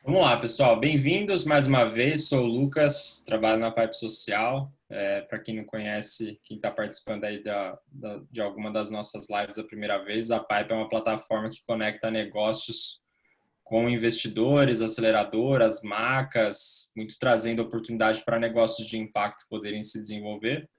Vamos lá, pessoal. Bem-vindos mais uma vez. Sou o Lucas, trabalho na Pipe Social. Para quem não conhece, quem está participando aí de alguma das nossas lives a primeira vez, a Pipe é uma plataforma que conecta negócios com investidores, aceleradoras, marcas, muito trazendo oportunidade para negócios de impacto poderem se desenvolver.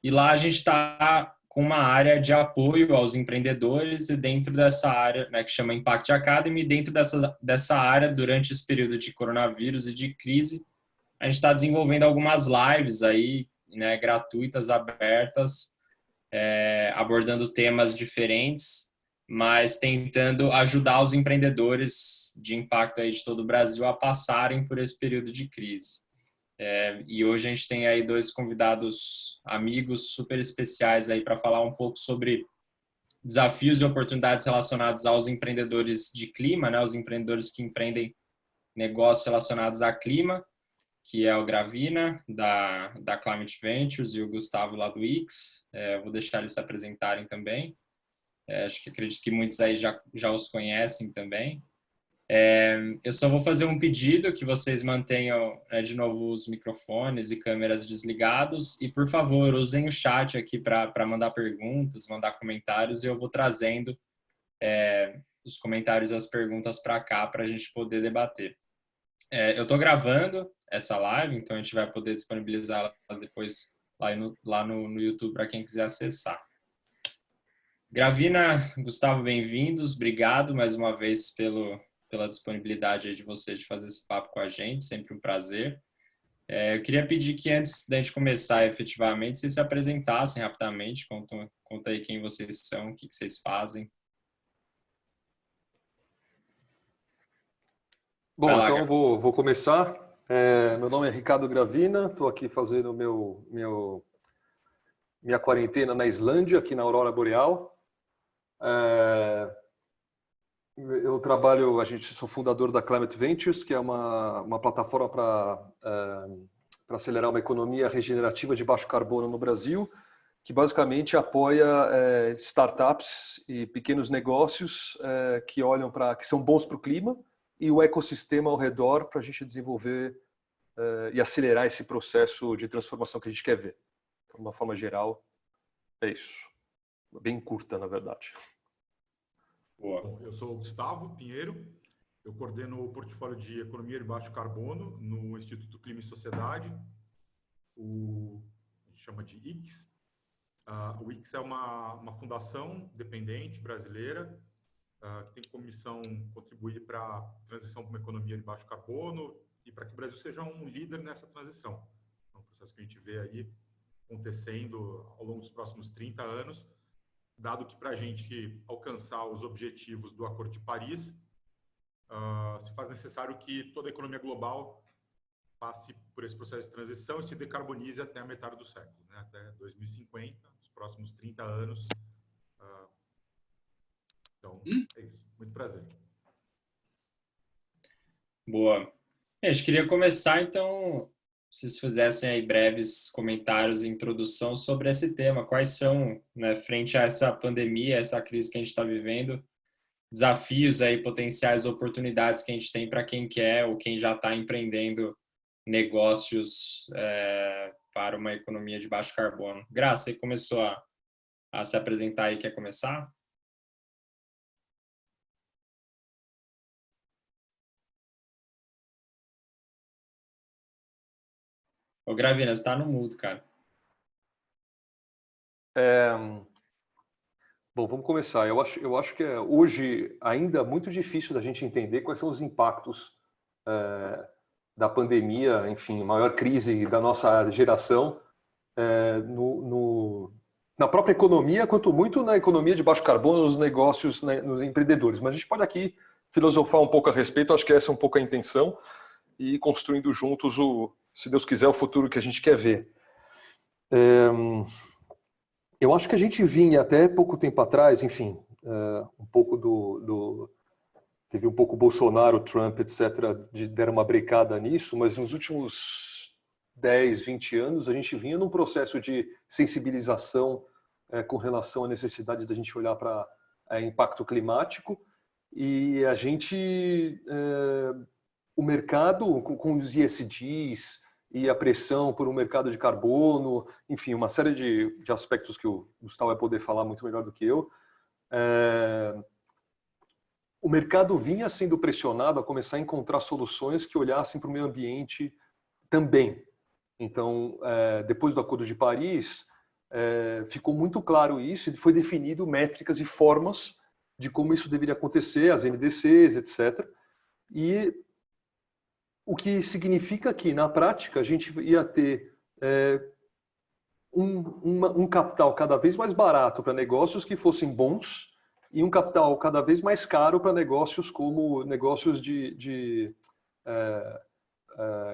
E lá a gente está com uma área de apoio aos empreendedores e dentro dessa área, né, que chama Impact Academy, dentro dessa área, durante esse período de coronavírus e de crise, a gente está desenvolvendo algumas lives aí, né, gratuitas, abertas, abordando temas diferentes, mas tentando ajudar os empreendedores de impacto aí de todo o Brasil a passarem por esse período de crise. E hoje a gente tem aí dois convidados amigos super especiais aí para falar um pouco sobre desafios e oportunidades relacionados aos empreendedores de clima, né? Os empreendedores que empreendem negócios relacionados a clima, que é o Gravina, da Climate Ventures, e o Gustavo lá do X. Vou deixar eles se apresentarem também. Acredito que muitos aí já os conhecem também. Eu só vou fazer um pedido que vocês mantenham, de novo, os microfones e câmeras desligados e, por favor, usem o chat aqui para mandar perguntas, mandar comentários e eu vou trazendo os comentários e as perguntas para cá para a gente poder debater. Eu estou gravando essa live, então a gente vai poder disponibilizar ela depois lá no YouTube para quem quiser acessar. Gravina, Gustavo, bem-vindos. Obrigado mais uma vez pela disponibilidade aí de vocês de fazer esse papo com a gente, sempre um prazer. Eu queria pedir que antes da gente começar efetivamente, vocês se apresentassem rapidamente, conta aí quem vocês são, o que vocês fazem. Vai Bom, lá, então eu Gravina. vou começar. Meu nome é Ricardo Gravina, estou aqui fazendo minha quarentena na Islândia, aqui na Aurora Boreal. Eu trabalho, sou fundador da Climate Ventures, que é uma plataforma para acelerar uma economia regenerativa de baixo carbono no Brasil, que basicamente apoia startups e pequenos negócios que são bons para o clima e o ecossistema ao redor para a gente desenvolver e acelerar esse processo de transformação que a gente quer ver. De uma forma geral, é isso. Bem curta, na verdade. Boa. Bom, eu sou o Gustavo Pinheiro, eu coordeno o portfólio de economia de baixo carbono no Instituto Clima e Sociedade, a gente chama de IX. O IX é uma fundação dependente brasileira que tem como missão contribuir para a transição para uma economia de baixo carbono e para que o Brasil seja um líder nessa transição. É um processo que a gente vê aí acontecendo ao longo dos próximos 30 anos, dado que para a gente alcançar os objetivos do Acordo de Paris, se faz necessário que toda a economia global passe por esse processo de transição e se decarbonize até a metade do século, né? Até 2050, os próximos 30 anos. Então, é isso. Muito prazer. Boa. A gente queria começar, então, se vocês fizessem aí breves comentários e introdução sobre esse tema. Quais são, né, frente a essa pandemia, essa crise que a gente está vivendo, desafios aí, potenciais oportunidades que a gente tem para quem quer ou quem já está empreendendo negócios para uma economia de baixo carbono. Graça, você começou a se apresentar aí, quer começar? Ô, Gravina, você está no mudo, cara. Bom, vamos começar. Eu acho que é hoje ainda muito difícil da gente entender quais são os impactos da pandemia, enfim, maior crise da nossa geração na própria economia, quanto muito na economia de baixo carbono, nos negócios, né, nos empreendedores. Mas a gente pode aqui filosofar um pouco a respeito, acho que essa é um pouco a intenção, e ir construindo juntos, se Deus quiser, o futuro que a gente quer ver. Eu acho que a gente vinha até pouco tempo atrás, enfim, um pouco teve um pouco Bolsonaro, Trump, etc., deram uma brecada nisso, mas nos últimos 10, 20 anos a gente vinha num processo de sensibilização com relação à necessidade da gente olhar para impacto climático, e a gente o mercado, com os ESGs e a pressão por um mercado de carbono, enfim, uma série de aspectos que o Gustavo vai poder falar muito melhor do que eu, o mercado vinha sendo pressionado a começar a encontrar soluções que olhassem para o meio ambiente também. Então, depois do Acordo de Paris, ficou muito claro isso e foi definido métricas e formas de como isso deveria acontecer, as NDCs, etc. E o que significa que, na prática, a gente ia ter um capital cada vez mais barato para negócios que fossem bons e um capital cada vez mais caro para negócios como negócios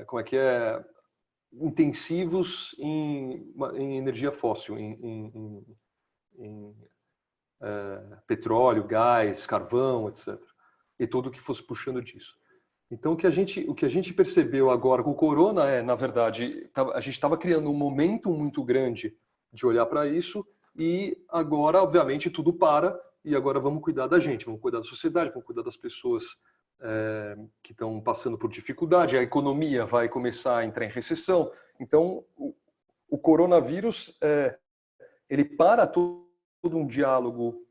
como é que é, intensivos em energia fóssil, em petróleo, gás, carvão, etc. E tudo que fosse puxando disso. Então, o que a gente percebeu agora com o Corona na verdade, a gente estava criando um momento muito grande de olhar para isso e agora, obviamente, tudo para e agora vamos cuidar da gente, vamos cuidar da sociedade, vamos cuidar das pessoas que estão passando por dificuldade, a economia vai começar a entrar em recessão. Então, o coronavírus, ele para todo um diálogo,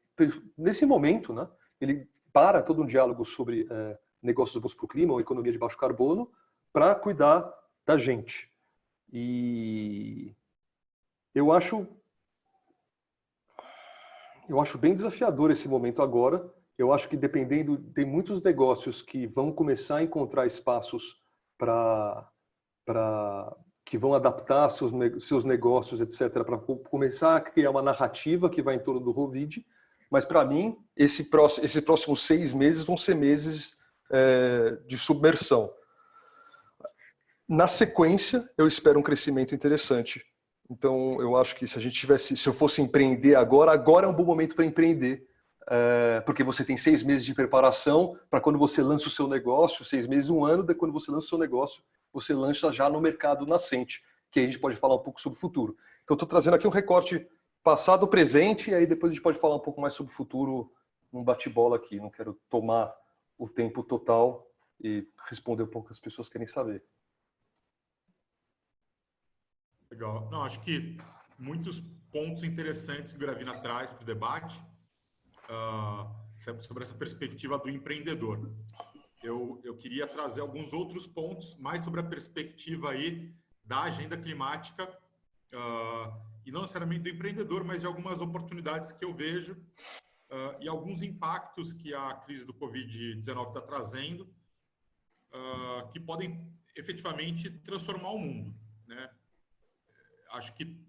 nesse momento, né? Ele para todo um diálogo sobre negócios bons para o clima ou economia de baixo carbono para cuidar da gente. E eu acho bem desafiador esse momento agora. Eu acho que dependendo, tem muitos negócios que vão começar a encontrar espaços que vão adaptar seus negócios, etc., para começar a criar uma narrativa que vai em torno do Covid. Mas, para mim, esses próximos 6 meses vão ser meses de submersão. Na sequência, eu espero um crescimento interessante. Então, eu acho que se eu fosse empreender agora é um bom momento para empreender, porque você tem 6 meses de preparação para quando você lança o seu negócio, 6 meses, 1 ano, de quando você lança o seu negócio, você lança já no mercado nascente, que aí a gente pode falar um pouco sobre o futuro. Então, estou trazendo aqui um recorte passado, presente, e aí depois a gente pode falar um pouco mais sobre o futuro num bate-bola aqui. Não quero tomar o tempo total e responder um pouco que as pessoas querem saber. Legal. Não, acho que muitos pontos interessantes que o Gravina traz para o debate sobre essa perspectiva do empreendedor. Eu queria trazer alguns outros pontos mais sobre a perspectiva aí da agenda climática e não necessariamente do empreendedor, mas de algumas oportunidades que eu vejo e alguns impactos que a crise do Covid-19 está trazendo que podem efetivamente transformar o mundo, né? Acho que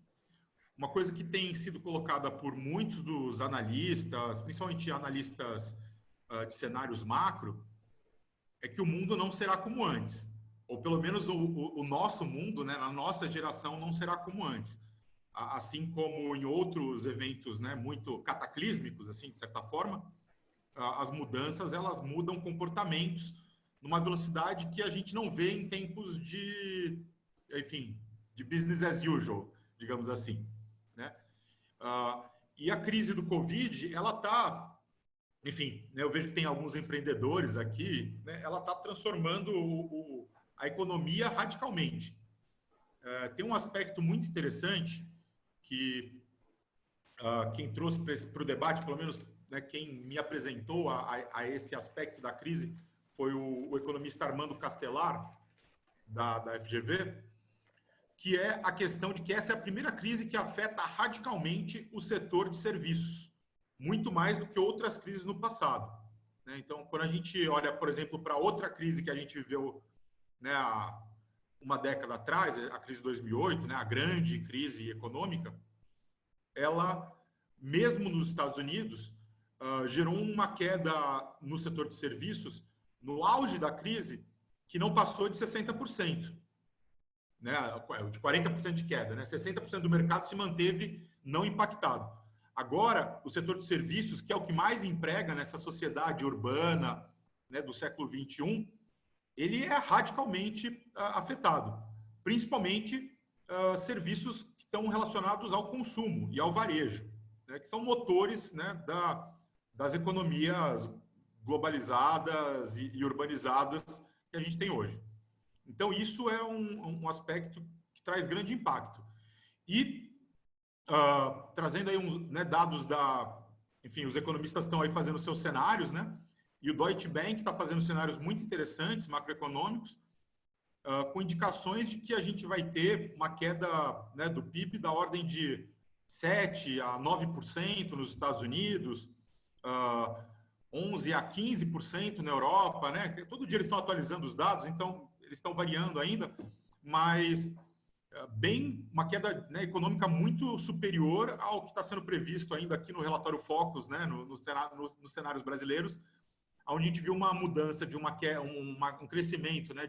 uma coisa que tem sido colocada por muitos dos analistas, principalmente analistas de cenários macro, é que o mundo não será como antes. Ou pelo menos o nosso mundo, né, na nossa geração, não será como antes. Assim como em outros eventos, né, muito cataclísmicos, assim, de certa forma, as mudanças elas mudam comportamentos numa velocidade que a gente não vê em tempos de business as usual, digamos assim, né? E a crise do Covid, ela está, enfim, né, eu vejo que tem alguns empreendedores aqui, né, ela está transformando a economia radicalmente. Tem um aspecto muito interessante que quem trouxe para o debate, pelo menos, né, quem me apresentou a esse aspecto da crise foi o economista Armando Castelar, da FGV, que é a questão de que essa é a primeira crise que afeta radicalmente o setor de serviços, muito mais do que outras crises no passado, né? Então, quando a gente olha, por exemplo, para outra crise que a gente viveu, né, uma década atrás, a crise de 2008, né, a grande crise econômica, ela, mesmo nos Estados Unidos, gerou uma queda no setor de serviços, no auge da crise, que não passou de 60%. Né, de 40% de queda, né? 60% do mercado se manteve não impactado. Agora, o setor de serviços, que é o que mais emprega nessa sociedade urbana, né, do século XXI, ele é radicalmente afetado, principalmente serviços que estão relacionados ao consumo e ao varejo, né, que são motores, né, das economias globalizadas e urbanizadas que a gente tem hoje. Então, isso é um aspecto que traz grande impacto. E, trazendo aí dados enfim, os economistas estão aí fazendo seus cenários, né? E o Deutsche Bank está fazendo cenários muito interessantes, macroeconômicos, com indicações de que a gente vai ter uma queda, né, do PIB da ordem de 7% a 9% nos Estados Unidos, 11% a 15% na Europa, né? Todo dia eles estão atualizando os dados, então eles estão variando ainda, mas uma queda, né, econômica muito superior ao que está sendo previsto ainda aqui no relatório Focus, né, nos cenários brasileiros, onde a gente viu uma mudança de um crescimento, né,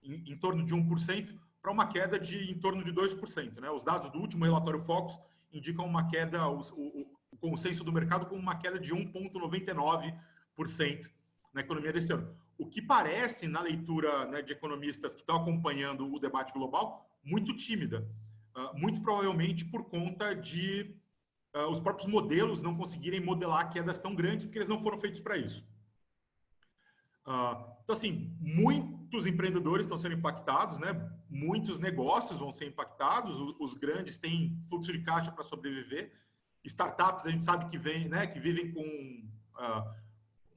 em torno de 1% para uma queda de em torno de 2%. Né? Os dados do último relatório Focus indicam uma queda, o consenso do mercado com uma queda de 1,99% na economia desse ano. O que parece, na leitura, né, de economistas que estão acompanhando o debate global, muito tímida. Muito provavelmente por conta de os próprios modelos não conseguirem modelar quedas tão grandes, porque eles não foram feitos para isso. Então, assim, muitos empreendedores estão sendo impactados, né? Muitos negócios vão ser impactados, os grandes têm fluxo de caixa para sobreviver. Startups, a gente sabe que vivem com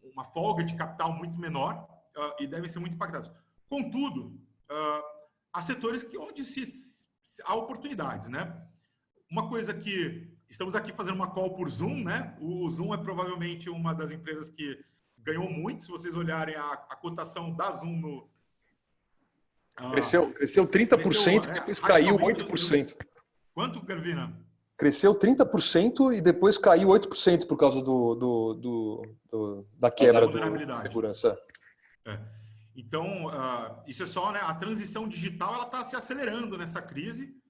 uma folga de capital muito menor e devem ser muito impactados. Contudo, há setores onde há oportunidades, né? Uma coisa que estamos aqui fazendo uma call por Zoom, né? O Zoom é provavelmente uma das empresas que ganhou muito. Se vocês olharem a cotação da Zoom no... Cresceu 30% e depois caiu 8%. Quanto, Garvina? Cresceu 30% e depois caiu 8% por causa da quebra da segurança. Então, isso é só, né, a transição digital, ela está se acelerando nessa crise,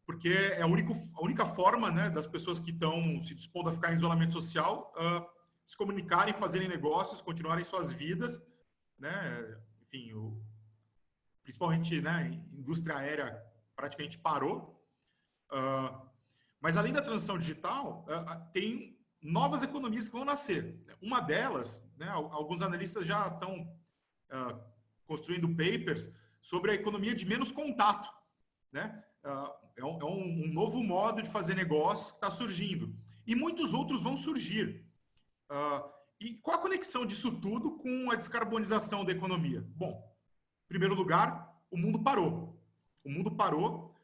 porque é a única forma, né, das pessoas que estão se dispondo a ficar em isolamento social se comunicarem, fazerem negócios, continuarem suas vidas, né? Enfim, principalmente, né, a indústria aérea praticamente parou. Mas além da transição digital, tem novas economias que vão nascer. Uma delas, né, alguns analistas já estão construindo papers sobre a economia de menos contato, né? É um novo modo de fazer negócios que está surgindo. E muitos outros vão surgir. E qual a conexão disso tudo com a descarbonização da economia? Bom, em primeiro lugar, o mundo parou. O mundo parou.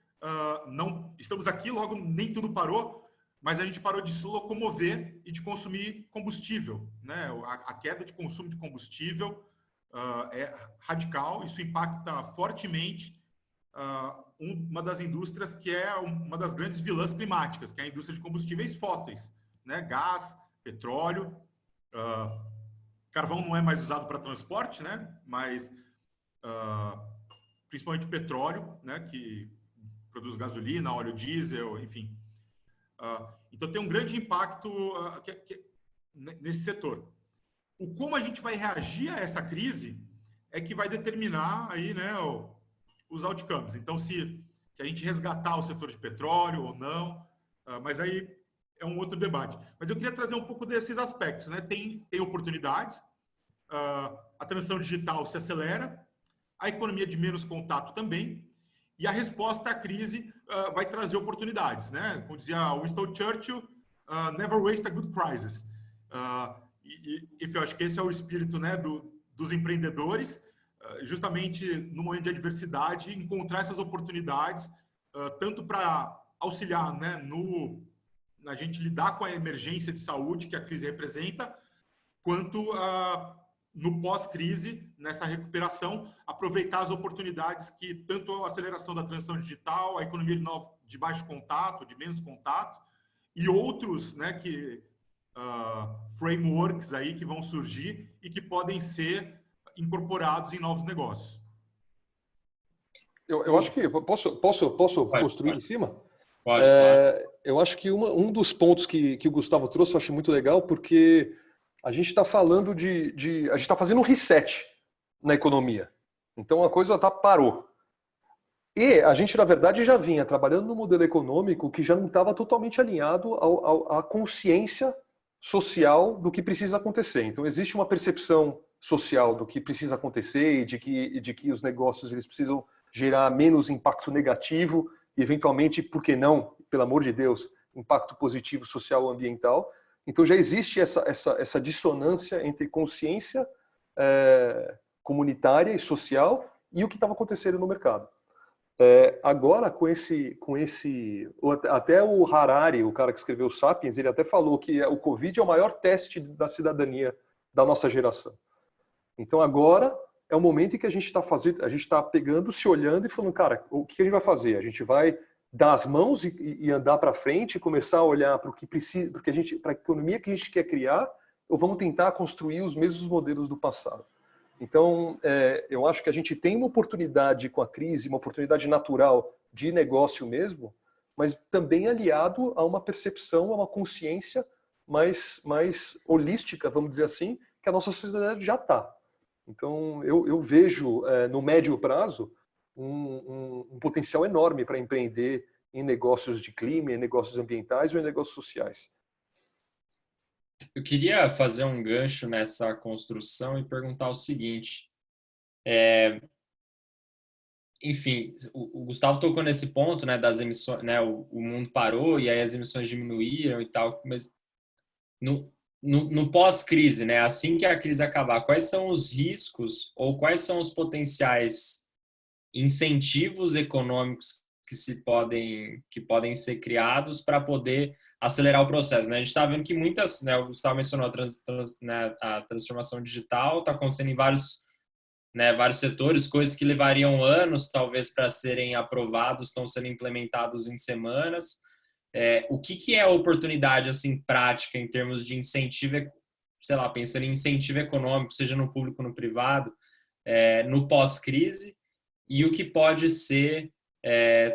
Não estamos aqui, logo nem tudo parou, mas a gente parou de se locomover e de consumir combustível, né? A queda de consumo de combustível é radical. Isso impacta fortemente uma das indústrias que é uma das grandes vilãs climáticas, que é a indústria de combustíveis fósseis, né? Gás, petróleo, carvão não é mais usado para transporte, né? Mas principalmente petróleo, né? Que produz gasolina, óleo diesel, enfim. Então tem um grande impacto nesse setor. Como a gente vai reagir a essa crise é que vai determinar aí, né, os outcomes. Então, se a gente resgatar o setor de petróleo ou não, mas aí é um outro debate. Mas eu queria trazer um pouco desses aspectos, né? Tem oportunidades, a transição digital se acelera, a economia de menos contato também, e a resposta à crise vai trazer oportunidades, né? Como dizia Winston Churchill, never waste a good crisis. Eu acho que esse é o espírito, né, dos empreendedores, justamente no momento de adversidade, encontrar essas oportunidades, tanto para auxiliar, né, na gente lidar com a emergência de saúde que a crise representa, quanto no pós-crise, nessa recuperação, aproveitar as oportunidades que tanto a aceleração da transição digital, a economia de baixo contato, de menos contato, e outros, né, frameworks aí que vão surgir e que podem ser incorporados em novos negócios. Eu acho que... Posso construir em cima? Pode. Eu acho que um dos pontos que o Gustavo trouxe eu acho muito legal, porque a gente está falando a gente está fazendo um reset na economia. Então a coisa parou. E a gente, na verdade, já vinha trabalhando no modelo econômico que já não estava totalmente alinhado à consciência social do que precisa acontecer. Então existe uma percepção social do que precisa acontecer e de que os negócios eles precisam gerar menos impacto negativo e, eventualmente, por que não, pelo amor de Deus, impacto positivo social ou ambiental. Então, já existe essa dissonância entre consciência comunitária e social e o que estava acontecendo no mercado. Agora, até o Harari, o cara que escreveu o Sapiens, ele até falou que o Covid é o maior teste da cidadania da nossa geração. Então, agora é o momento em que a gente está pegando, se olhando e falando, cara, o que a gente vai fazer? A gente vai dar as mãos e andar para frente e começar a olhar para o que precisa, para a economia que a gente quer criar, ou vamos tentar construir os mesmos modelos do passado? Então, eu acho que a gente tem uma oportunidade com a crise, uma oportunidade natural de negócio mesmo, mas também aliado a uma percepção, a uma consciência mais holística, vamos dizer assim, que a nossa sociedade já está. Então, eu vejo, no médio prazo, um potencial enorme para empreender em negócios de clima, em negócios ambientais ou em negócios sociais. Eu queria fazer um gancho nessa construção e perguntar o seguinte. Enfim, o Gustavo tocou nesse ponto, né, das emissões, né, o mundo parou e aí as emissões diminuíram e tal, mas no pós-crise, né, assim que a crise acabar, quais são os riscos ou quais são os potenciais incentivos econômicos que podem ser criados para poder acelerar o processo, né? A gente está vendo que muitas, né, o Gustavo mencionou a transformação digital, está acontecendo em vários setores, coisas que levariam anos talvez para serem aprovados, estão sendo implementados em semanas. O que é a oportunidade assim prática em termos de incentivo, sei lá, pensando em incentivo econômico, seja no público ou no privado, no pós-crise, e o que pode ser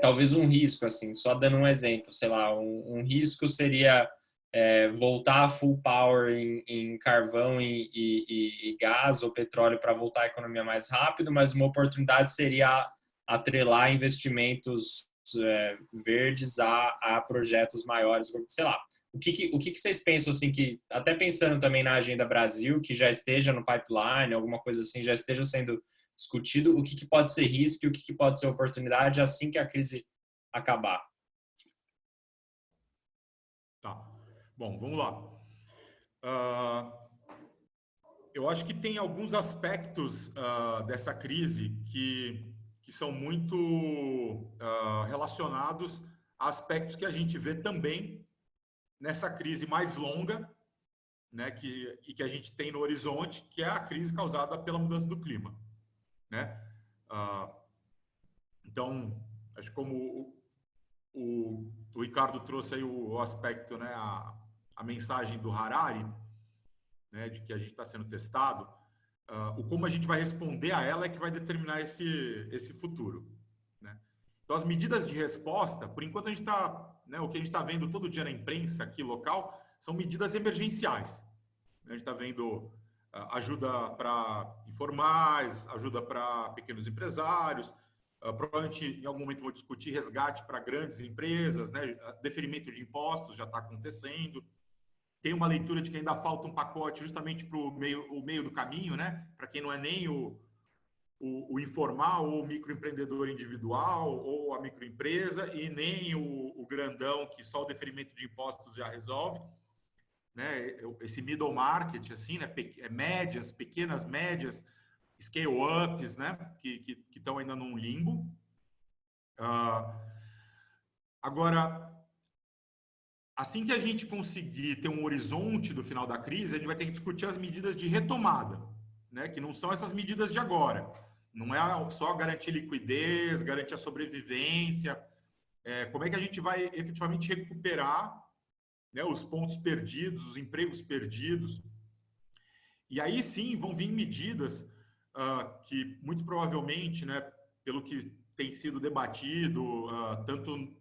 talvez um risco, assim, só dando um exemplo, sei lá, um risco seria voltar a full power em carvão e gás ou petróleo para voltar à economia mais rápido, mas uma oportunidade seria atrelar investimentos verdes a projetos maiores, sei lá. O que vocês pensam, assim, que até pensando também na Agenda Brasil, que já esteja no pipeline, alguma coisa assim, já esteja sendo discutido, o que pode ser risco e o que pode ser oportunidade assim que a crise acabar? Tá. Bom, vamos lá. Eu acho que tem alguns aspectos dessa crise que são muito relacionados a aspectos que a gente vê também nessa crise mais longa, né, que a gente tem no horizonte, que é a crise causada pela mudança do clima, né? Então, acho que como o Ricardo trouxe aí o aspecto, né, a mensagem do Harari, né, de que a gente está sendo testado, o como a gente vai responder a ela é que vai determinar esse futuro, né? Então, as medidas de resposta, por enquanto a gente está, né, o que a gente está vendo todo dia na imprensa aqui local, são medidas emergenciais. A gente está vendo ajuda para informais, ajuda para pequenos empresários, provavelmente em algum momento vou discutir resgate para grandes empresas, né? Deferimento de impostos já está acontecendo. Tem uma leitura de que ainda falta um pacote justamente para o meio do caminho, né? Para quem não é nem o informal ou o microempreendedor individual ou a microempresa e nem o grandão que só o deferimento de impostos já resolve, né? Esse middle market, assim, né? Médias, pequenas médias, scale-ups, né? Que estão ainda num limbo. Agora, assim que a gente conseguir ter um horizonte do final da crise, a gente vai ter que discutir as medidas de retomada, né? Que não são essas medidas de agora. Não é só garantir liquidez, garantir a sobrevivência. Como é que a gente vai efetivamente recuperar, né, os pontos perdidos, os empregos perdidos? E aí sim vão vir medidas que muito provavelmente, né, pelo que tem sido debatido, tanto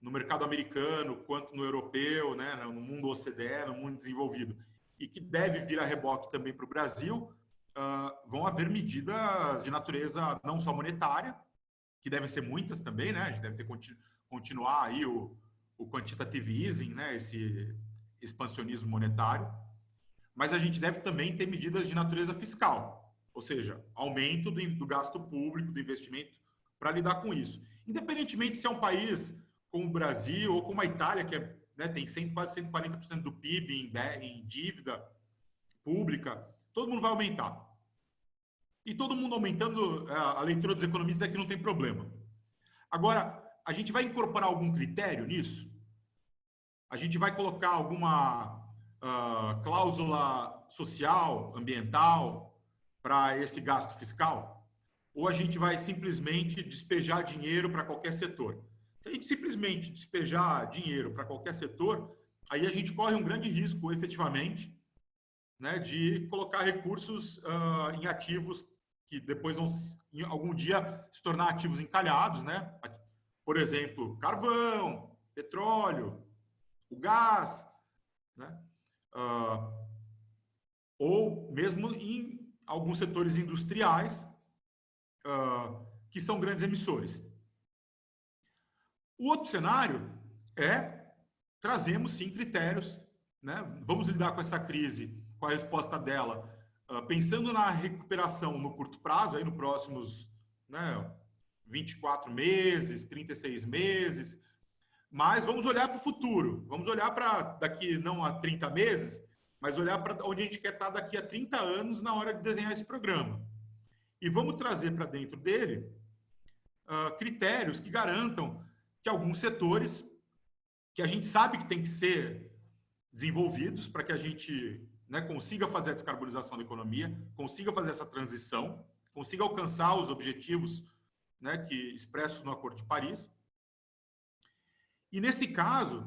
no mercado americano quanto no europeu, né, no mundo OCDE, no mundo desenvolvido, e que deve vir a reboque também para o Brasil, vão haver medidas de natureza não só monetária, que devem ser muitas também, né, a gente deve ter continuar aí o quantitative easing, né, esse expansionismo monetário, mas a gente deve também ter medidas de natureza fiscal, ou seja, aumento do gasto público, do investimento para lidar com isso. Independentemente se é um país como o Brasil ou como a Itália, que é, né, tem quase 140% do PIB em dívida pública, todo mundo vai aumentar. E todo mundo aumentando, a leitura dos economistas é que não tem problema. Agora, a gente vai incorporar algum critério nisso? A gente vai colocar alguma cláusula social, ambiental, para esse gasto fiscal? Ou a gente vai simplesmente despejar dinheiro para qualquer setor? Se a gente simplesmente despejar dinheiro para qualquer setor, aí a gente corre um grande risco, efetivamente, né, de colocar recursos em ativos que depois vão, algum dia, se tornar ativos encalhados, né? Por exemplo, carvão, petróleo, o gás, né? Ou mesmo em alguns setores industriais que são grandes emissores. O outro cenário é trazemos, sim, critérios, né? Vamos lidar com essa crise, com a resposta dela, pensando na recuperação no curto prazo, aí nos próximos, né, 24 meses, 36 meses, mas vamos olhar para o futuro, vamos olhar para daqui não a 30 meses, mas olhar para onde a gente quer estar daqui a 30 anos na hora de desenhar esse programa. E vamos trazer para dentro dele critérios que garantam que alguns setores que a gente sabe que tem que ser desenvolvidos para que a gente, né, consiga fazer a descarbonização da economia, consiga fazer essa transição, consiga alcançar os objetivos, né, que expressos no Acordo de Paris. E nesse caso,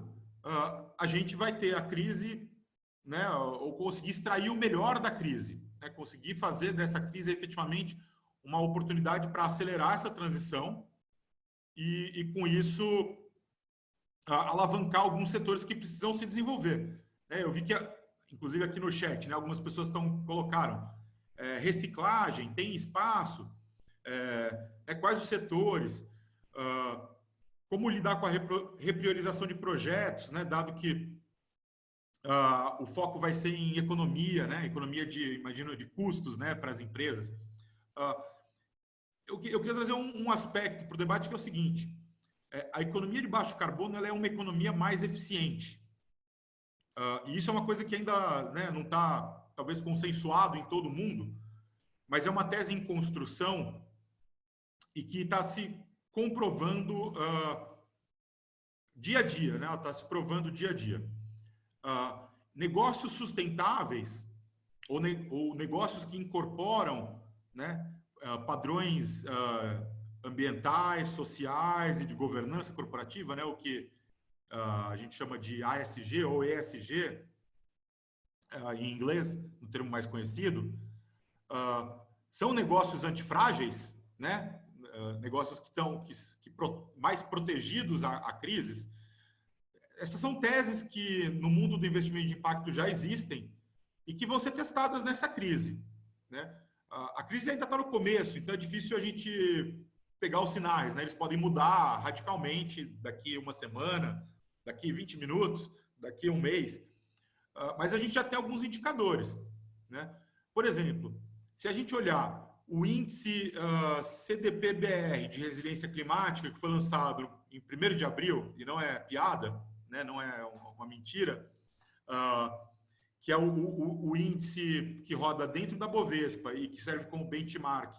a gente vai ter a crise, né, ou conseguir extrair o melhor da crise, né, conseguir fazer dessa crise efetivamente uma oportunidade para acelerar essa transição e com isso alavancar alguns setores que precisam se desenvolver. Eu vi que, inclusive aqui no chat, né, algumas pessoas colocaram reciclagem, tem espaço, quais os setores, como lidar com a repriorização de projetos, né, dado que o foco vai ser em economia, né, economia imagino, de custos, né, para as empresas. Eu queria trazer um aspecto para o debate que é o seguinte: a economia de baixo carbono ela é uma economia mais eficiente. E isso é uma coisa que ainda, né, não está, talvez, consensuado em todo mundo, mas é uma tese em construção e que está se comprovando dia a dia, né? Ela está se provando dia a dia. Negócios sustentáveis ou negócios que incorporam, né, padrões ambientais, sociais e de governança corporativa, né, o que a gente chama de ASG ou ESG, em inglês, no termo mais conhecido, são negócios antifrágeis, né, negócios que estão mais protegidos a crises. Essas são teses que no mundo do investimento de impacto já existem e que vão ser testadas nessa crise, né? A crise ainda está no começo, então é difícil a gente pegar os sinais, né? Eles podem mudar radicalmente daqui uma semana, daqui 20 minutos, daqui um mês, mas a gente já tem alguns indicadores, né? Por exemplo, se a gente olhar o índice CDP-BR de resiliência climática, que foi lançado em 1º de abril, e não é piada, né? Não é uma mentira, que é o índice que roda dentro da Bovespa e que serve como benchmark,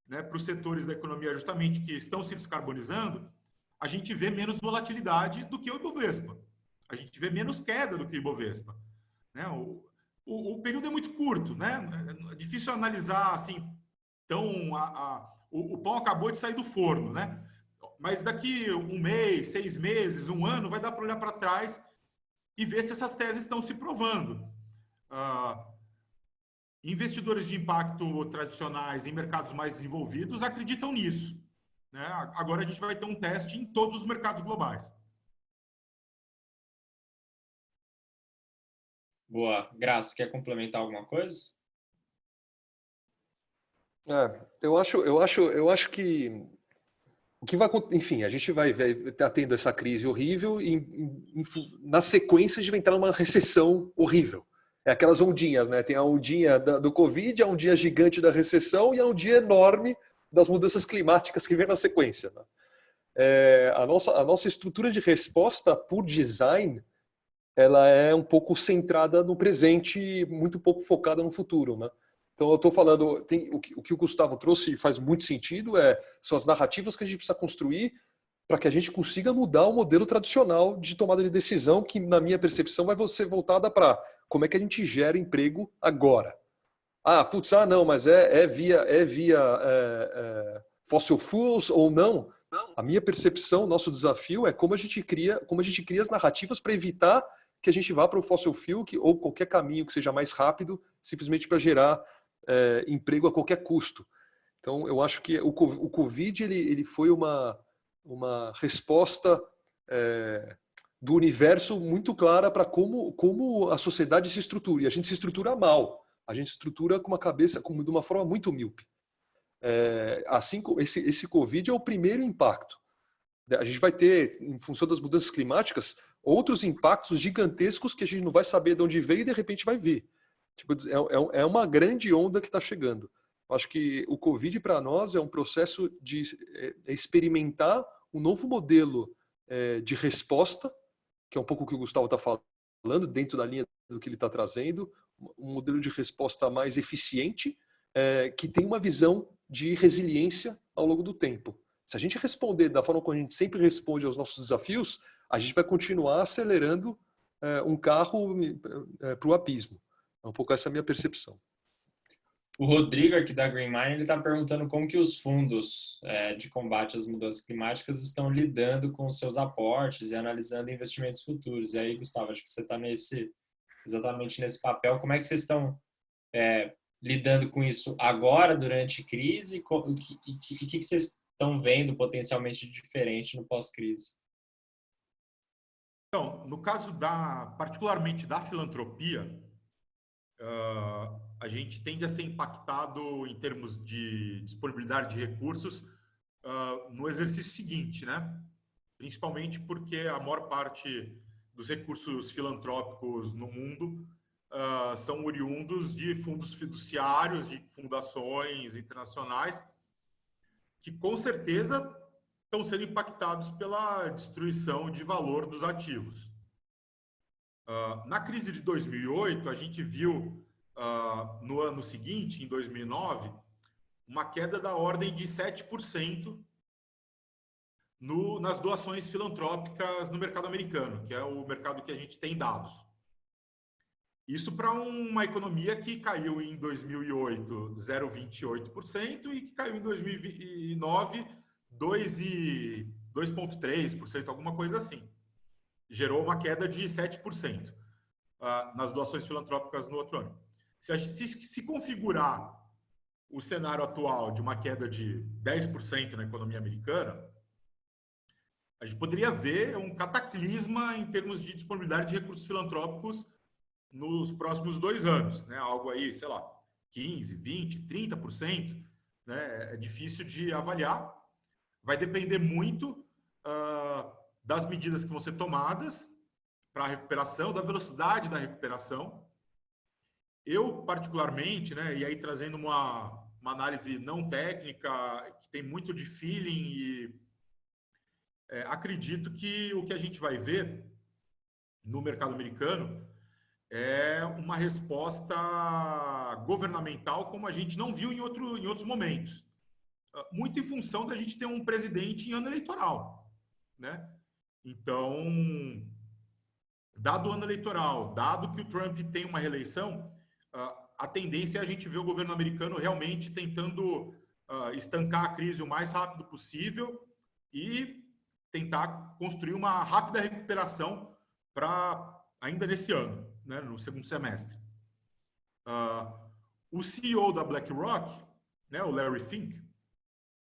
né, para os setores da economia justamente que estão se descarbonizando, a gente vê menos volatilidade do que o Ibovespa. A gente vê menos queda do que o Ibovespa, né? O período é muito curto, né? É difícil analisar assim, o pão acabou de sair do forno, né? Mas daqui um mês, 6 meses, um ano, vai dar para olhar para trás e ver se essas teses estão se provando. Investidores de impacto tradicionais em mercados mais desenvolvidos acreditam nisso, né? Agora a gente vai ter um teste em todos os mercados globais. Boa. Graça, quer complementar alguma coisa? Eu acho que o que vai, enfim, a gente vai estar tendo essa crise horrível e na sequência a gente vai entrar numa recessão horrível. É aquelas ondinhas, né? Tem a ondinha do Covid, a ondinha gigante da recessão e a ondinha enorme das mudanças climáticas que vem na sequência. Né? A nossa estrutura de resposta, por design, ela é um pouco centrada no presente, muito pouco focada no futuro. Né? Então, eu estou falando, o que o Gustavo trouxe faz muito sentido, são as narrativas que a gente precisa construir para que a gente consiga mudar o modelo tradicional de tomada de decisão, que, na minha percepção, vai ser voltada para como é que a gente gera emprego agora. Não, mas é via fossil fuels ou não? A minha percepção, nosso desafio é como a gente cria as narrativas para evitar que a gente vá para o fossil fuel ou qualquer caminho que seja mais rápido, simplesmente para gerar emprego a qualquer custo. Então, eu acho que o Covid ele foi uma resposta do universo muito clara para como a sociedade se estrutura. E a gente se estrutura mal. A gente se estrutura com uma cabeça de uma forma muito míope. Assim, esse Covid é o primeiro impacto. A gente vai ter, em função das mudanças climáticas, outros impactos gigantescos que a gente não vai saber de onde veio e de repente vai vir. Tipo, é uma grande onda que está chegando. Acho que o Covid, para nós, é um processo de experimentar um novo modelo de resposta, que é um pouco o que o Gustavo está falando, dentro da linha do que ele está trazendo, um modelo de resposta mais eficiente, que tem uma visão de resiliência ao longo do tempo. Se a gente responder da forma como a gente sempre responde aos nossos desafios, a gente vai continuar acelerando um carro para o abismo. É um pouco essa a minha percepção. O Rodrigo, aqui da Green Mine, ele está perguntando como que os fundos de combate às mudanças climáticas estão lidando com os seus aportes e analisando investimentos futuros. E aí, Gustavo, acho que você está exatamente nesse papel. Como é que vocês estão lidando com isso agora, durante crise? E o que vocês estão vendo potencialmente diferente no pós-crise? Então, no caso particularmente da filantropia, a gente tende a ser impactado em termos de disponibilidade de recursos no exercício seguinte, né? Principalmente porque a maior parte dos recursos filantrópicos no mundo são oriundos de fundos fiduciários, de fundações internacionais, que com certeza estão sendo impactados pela destruição de valor dos ativos. Na crise de 2008, a gente viu, no ano seguinte, em 2009, uma queda da ordem de 7% nas doações filantrópicas no mercado americano, que é o mercado que a gente tem dados. Isso para uma economia que caiu em 2008 0,28% e que caiu em 2009 2,3%, alguma coisa assim. Gerou uma queda de 7% nas doações filantrópicas no outro ano. Se a gente se configurar o cenário atual de uma queda de 10% na economia americana, a gente poderia ver um cataclisma em termos de disponibilidade de recursos filantrópicos nos próximos 2 anos, né? Algo aí, sei lá, 15%, 20%, 30%, né? É difícil de avaliar. Vai depender muito das medidas que vão ser tomadas para a recuperação, da velocidade da recuperação. Eu, particularmente, né, e aí trazendo uma análise não técnica, que tem muito de feeling, e acredito que o que a gente vai ver no mercado americano é uma resposta governamental como a gente não viu em outros momentos. Muito em função da gente ter um presidente em ano eleitoral, né? Então, dado o ano eleitoral, dado que o Trump tem uma reeleição, a tendência é a gente ver o governo americano realmente tentando estancar a crise o mais rápido possível e tentar construir uma rápida recuperação para ainda nesse ano, né, no segundo semestre. O CEO da BlackRock, né, o Larry Fink,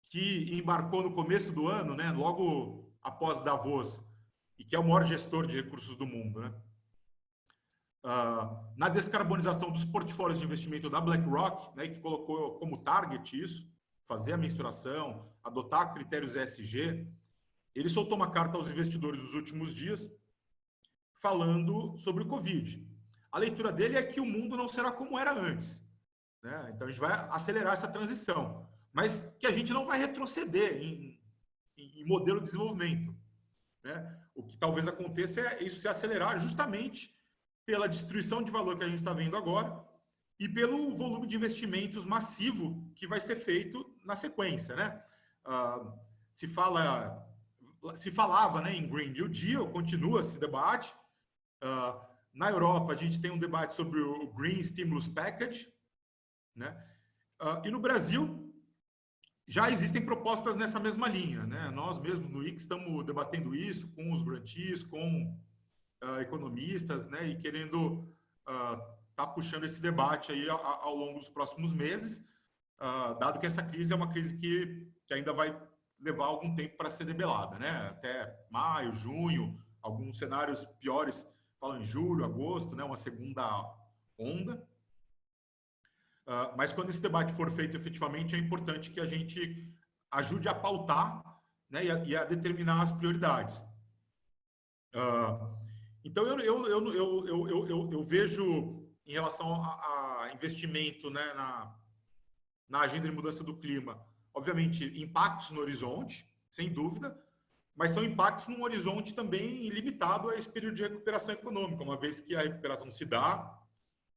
que embarcou no começo do ano, né, logo após Davos, e que é o maior gestor de recursos do mundo, né, na descarbonização dos portfólios de investimento da BlackRock, né, que colocou como target isso, fazer a mensuração, adotar critérios ESG, ele soltou uma carta aos investidores nos últimos dias falando sobre o Covid. a leitura dele é que o mundo não será como era antes, né? Então a gente vai acelerar essa transição, mas que a gente não vai retroceder em modelo de desenvolvimento, né? O que talvez aconteça é isso se acelerar justamente pela destruição de valor que a gente está vendo agora e pelo volume de investimentos massivo que vai ser feito na sequência, né? Se falava, né, em Green New Deal, continua esse debate. Na Europa, a gente tem um debate sobre o Green Stimulus Package, né? E no Brasil, já existem propostas nessa mesma linha, né? Nós mesmos no IC estamos debatendo isso com os grantees, com economistas, né? E querendo tá puxando esse debate aí ao longo dos próximos meses, dado que essa crise é uma crise que ainda vai levar algum tempo para ser debelada, né? Até maio, junho, alguns cenários piores falam em julho, agosto, né? Uma segunda onda. Mas quando esse debate for feito efetivamente, é importante que a gente ajude a pautar, né? E a determinar as prioridades. Então, eu vejo, em relação a investimento, né, na agenda de mudança do clima, obviamente, impactos no horizonte, sem dúvida, mas são impactos num horizonte também limitado a esse período de recuperação econômica. Uma vez que a recuperação se dá,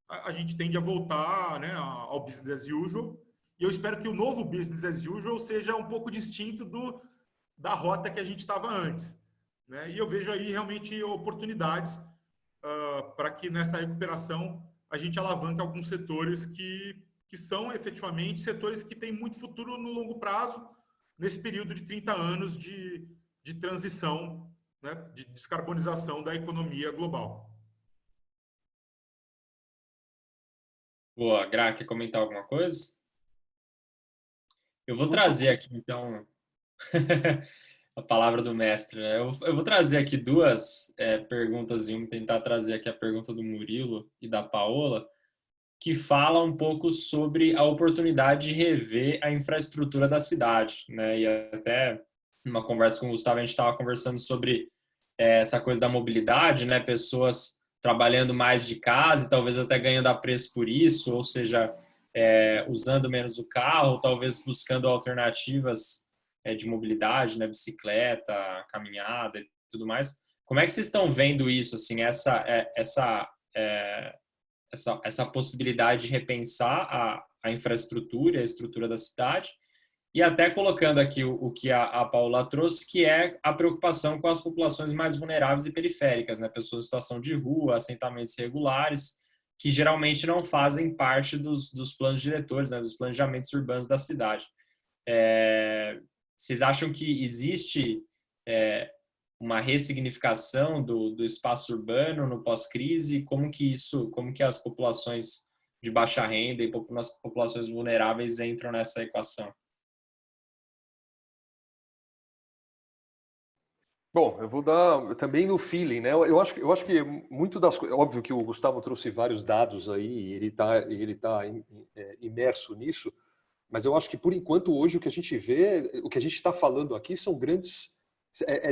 a gente tende a voltar, né, ao business as usual, e eu espero que o novo business as usual seja um pouco distinto da rota que a gente estava antes, né? E eu vejo aí realmente oportunidades para que nessa recuperação a gente alavanque alguns setores que são efetivamente setores que têm muito futuro no longo prazo, nesse período de 30 anos de transição, né, de descarbonização da economia global. Boa, Gra, quer comentar alguma coisa? Eu vou trazer aqui, então, a palavra do mestre, né? Eu vou trazer aqui duas perguntas, e vamos tentar trazer aqui a pergunta do Murilo e da Paola, que fala um pouco sobre a oportunidade de rever a infraestrutura da cidade, né? E até numa conversa com o Gustavo, a gente estava conversando sobre essa coisa da mobilidade, né? Pessoas trabalhando mais de casa e talvez até ganhando a preço por isso, ou seja, usando menos o carro, talvez buscando alternativas de mobilidade, né? Bicicleta, caminhada e tudo mais. Como é que vocês estão vendo isso, assim, essa possibilidade de repensar a infraestrutura, a estrutura da cidade, e até colocando aqui o que a Paula trouxe, que é a preocupação com as populações mais vulneráveis e periféricas, né? Pessoas em situação de rua, assentamentos irregulares, que geralmente não fazem parte dos planos diretores, né? Dos planejamentos urbanos da cidade. Vocês acham que existe uma ressignificação do espaço urbano no pós-crise? Como que as populações de baixa renda e populações vulneráveis entram nessa equação? Bom, eu vou dar também no feeling, né? Eu acho que muito das coisas, óbvio que o Gustavo trouxe vários dados aí, e ele tá imerso nisso, mas eu acho que por enquanto hoje o que a gente vê, o que a gente está falando aqui são grandes,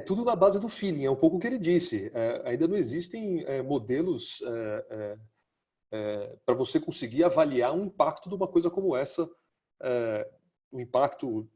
tudo na base do feeling, é um pouco o que ele disse. Ainda não existem modelos para você conseguir avaliar um impacto de uma coisa como essa, o impacto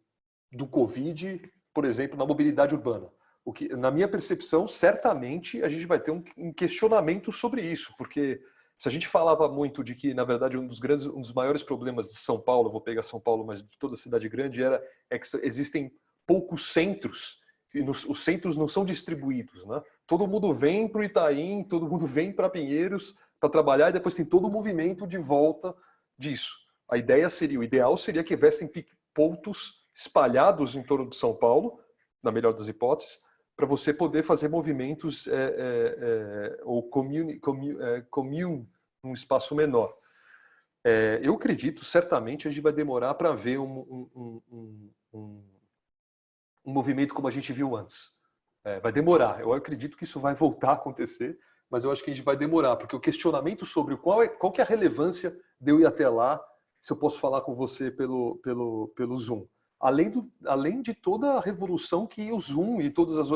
do Covid, por exemplo, na mobilidade urbana. O que, na minha percepção, certamente a gente vai ter um questionamento sobre isso, porque se a gente falava muito de que, na verdade, um dos maiores problemas de São Paulo, vou pegar São Paulo, mas de toda cidade grande, é que existem poucos centros, e os centros não são distribuídos, né? Todo mundo vem para o Itaim, todo mundo vem para Pinheiros para trabalhar, e depois tem todo o movimento de volta disso. A ideia seria, o ideal seria que houvessem pontos espalhados em torno de São Paulo, na melhor das hipóteses, para você poder fazer movimentos ou commune num espaço menor. Eu acredito, certamente, a gente vai demorar para ver um movimento como a gente viu antes. Vai demorar. Eu acredito que isso vai voltar a acontecer, mas eu acho que a gente vai demorar, porque o questionamento sobre qual que é a relevância de eu ir até lá, se eu posso falar com você pelo Zoom. Além de toda a revolução que o Zoom e todas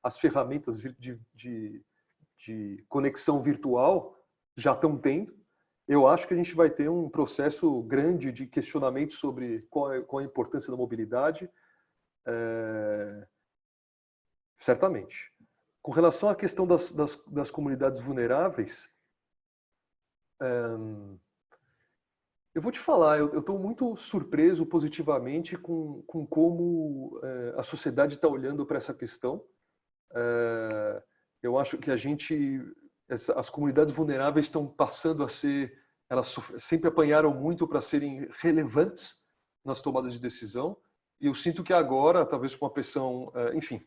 as ferramentas de conexão virtual já estão tendo. Eu acho que a gente vai ter um processo grande de questionamento sobre qual é a importância da mobilidade, certamente. Com relação à questão das comunidades vulneráveis, eu vou te falar, eu estou muito surpreso positivamente com como a sociedade está olhando para essa questão. Eu acho que as comunidades vulneráveis estão passando a ser, elas sempre apanharam muito para serem relevantes nas tomadas de decisão, e eu sinto que agora, talvez por uma pressão, enfim,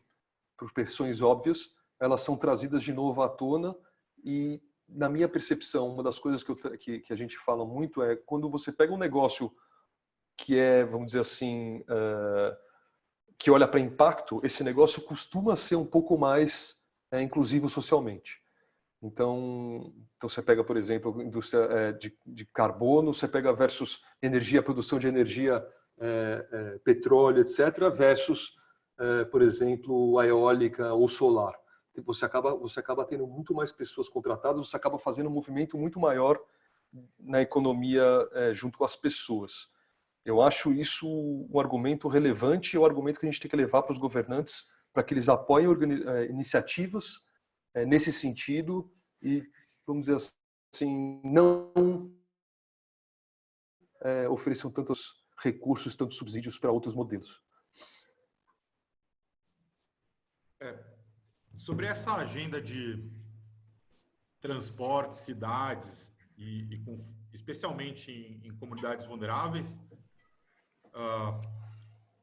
por pressões óbvias, elas são trazidas de novo à tona. E na minha percepção, uma das coisas que a gente fala muito é quando você pega um negócio que é, vamos dizer assim, que olha para impacto, esse negócio costuma ser um pouco mais inclusivo socialmente. Então você pega, por exemplo, indústria de carbono, você pega versus produção de energia, petróleo, etc., versus, por exemplo, a eólica ou solar. Você acaba tendo muito mais pessoas contratadas, você acaba fazendo um movimento muito maior na economia junto com as pessoas. Eu acho isso um argumento relevante, é um argumento que a gente tem que levar para os governantes para que eles apoiem iniciativas nesse sentido e, vamos dizer assim, não ofereçam tantos recursos, tantos subsídios para outros modelos. Sobre essa agenda de transporte, cidades especialmente em comunidades vulneráveis,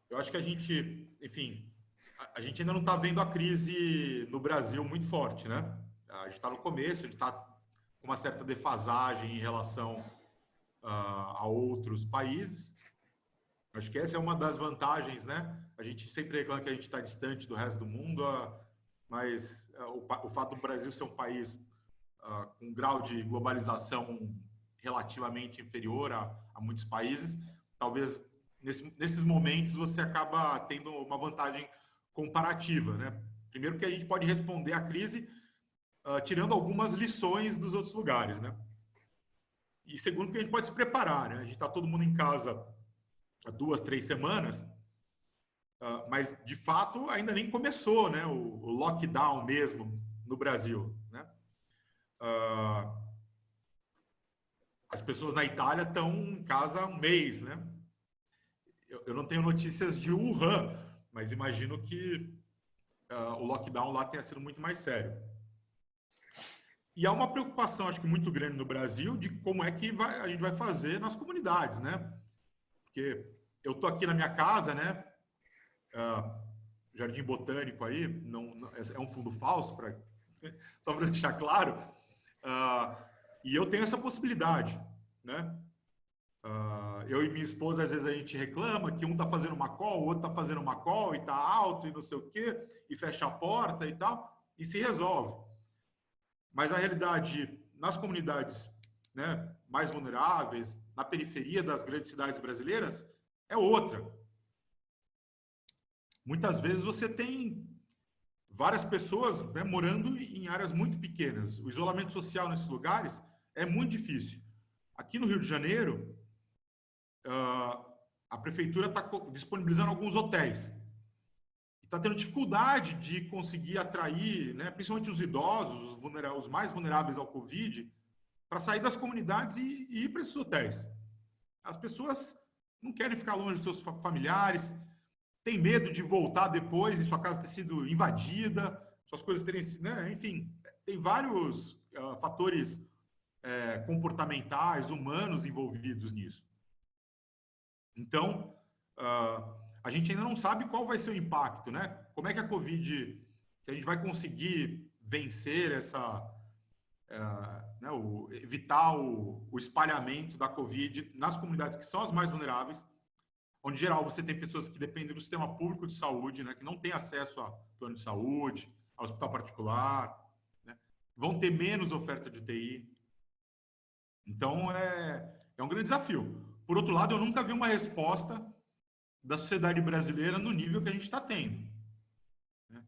eu acho que a gente, enfim, a gente ainda não está vendo a crise no Brasil muito forte, né? A gente está no começo, a gente está com uma certa defasagem em relação a outros países. Acho que essa é uma das vantagens, né? A gente sempre reclama que a gente está distante do resto do mundo, mas o fato do Brasil ser um país com um grau de globalização relativamente inferior a muitos países, talvez nesses momentos você acaba tendo uma vantagem comparativa, né? Primeiro que a gente pode responder à crise tirando algumas lições dos outros lugares, né? E segundo que a gente pode se preparar, né? A gente está todo mundo em casa há 2, 3 semanas, mas de fato ainda nem começou, né? O lockdown mesmo no Brasil, né? As pessoas na Itália estão em casa há um mês, né? Eu não tenho notícias de Wuhan, mas imagino que o lockdown lá tenha sido muito mais sério. E há uma preocupação, acho que muito grande no Brasil, de como é que a gente vai fazer nas comunidades, né? Porque eu estou aqui na minha casa, né? Jardim Botânico aí, é um fundo falso, só para deixar claro. E eu tenho essa possibilidade, né? Eu e minha esposa, às vezes a gente reclama que um está fazendo uma call, o outro está fazendo uma call e está alto e não sei o quê, e fecha a porta e tal, e se resolve. Mas a realidade nas comunidades, né, mais vulneráveis, na periferia das grandes cidades brasileiras, é outra. Muitas vezes você tem várias pessoas, né, morando em áreas muito pequenas. O isolamento social nesses lugares é muito difícil. Aqui no Rio de Janeiro, a prefeitura está disponibilizando alguns hotéis. Está tendo dificuldade de conseguir atrair, né, principalmente os idosos, os mais vulneráveis ao Covid, para sair das comunidades e ir para esses hotéis. As pessoas não querem ficar longe dos seus familiares, têm medo de voltar depois e sua casa ter sido invadida, suas coisas terem sido, né, enfim, tem vários fatores comportamentais, humanos envolvidos nisso. Então, a gente ainda não sabe qual vai ser o impacto, né? Como é que a Covid, se a gente vai conseguir vencer evitar o espalhamento da Covid nas comunidades que são as mais vulneráveis, onde, em geral, você tem pessoas que dependem do sistema público de saúde, né? Que não tem acesso a plano de saúde, ao hospital particular, né? Vão ter menos oferta de UTI. Então, é um grande desafio. Por outro lado, eu nunca vi uma resposta da sociedade brasileira no nível que a gente está tendo, né?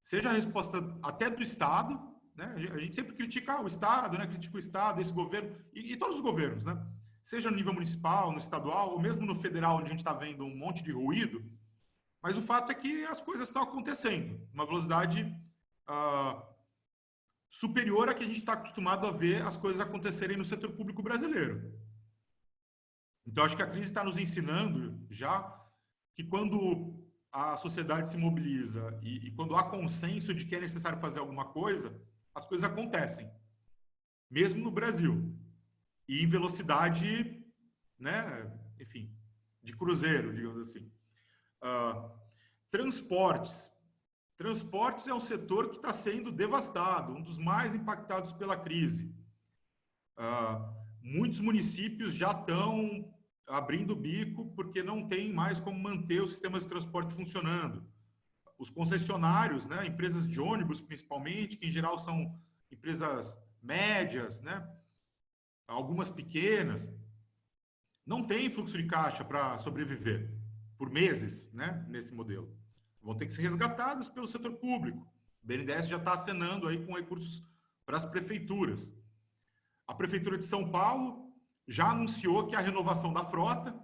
Seja a resposta até do Estado, né? A gente sempre critica o Estado, né? Critica o Estado, esse governo, e todos os governos, né? Seja no nível municipal, no estadual, ou mesmo no federal, onde a gente está vendo um monte de ruído, mas o fato é que as coisas estão acontecendo, uma velocidade superior à que a gente está acostumado a ver as coisas acontecerem no setor público brasileiro. Então, acho que a crise está nos ensinando já que quando a sociedade se mobiliza e quando há consenso de que é necessário fazer alguma coisa, as coisas acontecem, mesmo no Brasil. E em velocidade, né, enfim, de cruzeiro, digamos assim. Transportes. Transportes é um setor que está sendo devastado, um dos mais impactados pela crise. Muitos municípios já estão abrindo o bico porque não tem mais como manter os sistemas de transporte funcionando. Os concessionários, né, empresas de ônibus principalmente, que em geral são empresas médias, né, algumas pequenas, não têm fluxo de caixa para sobreviver por meses, né, nesse modelo. Vão ter que ser resgatadas pelo setor público. O BNDES já está acenando aí com recursos para as prefeituras. A Prefeitura de São Paulo já anunciou que a renovação da frota,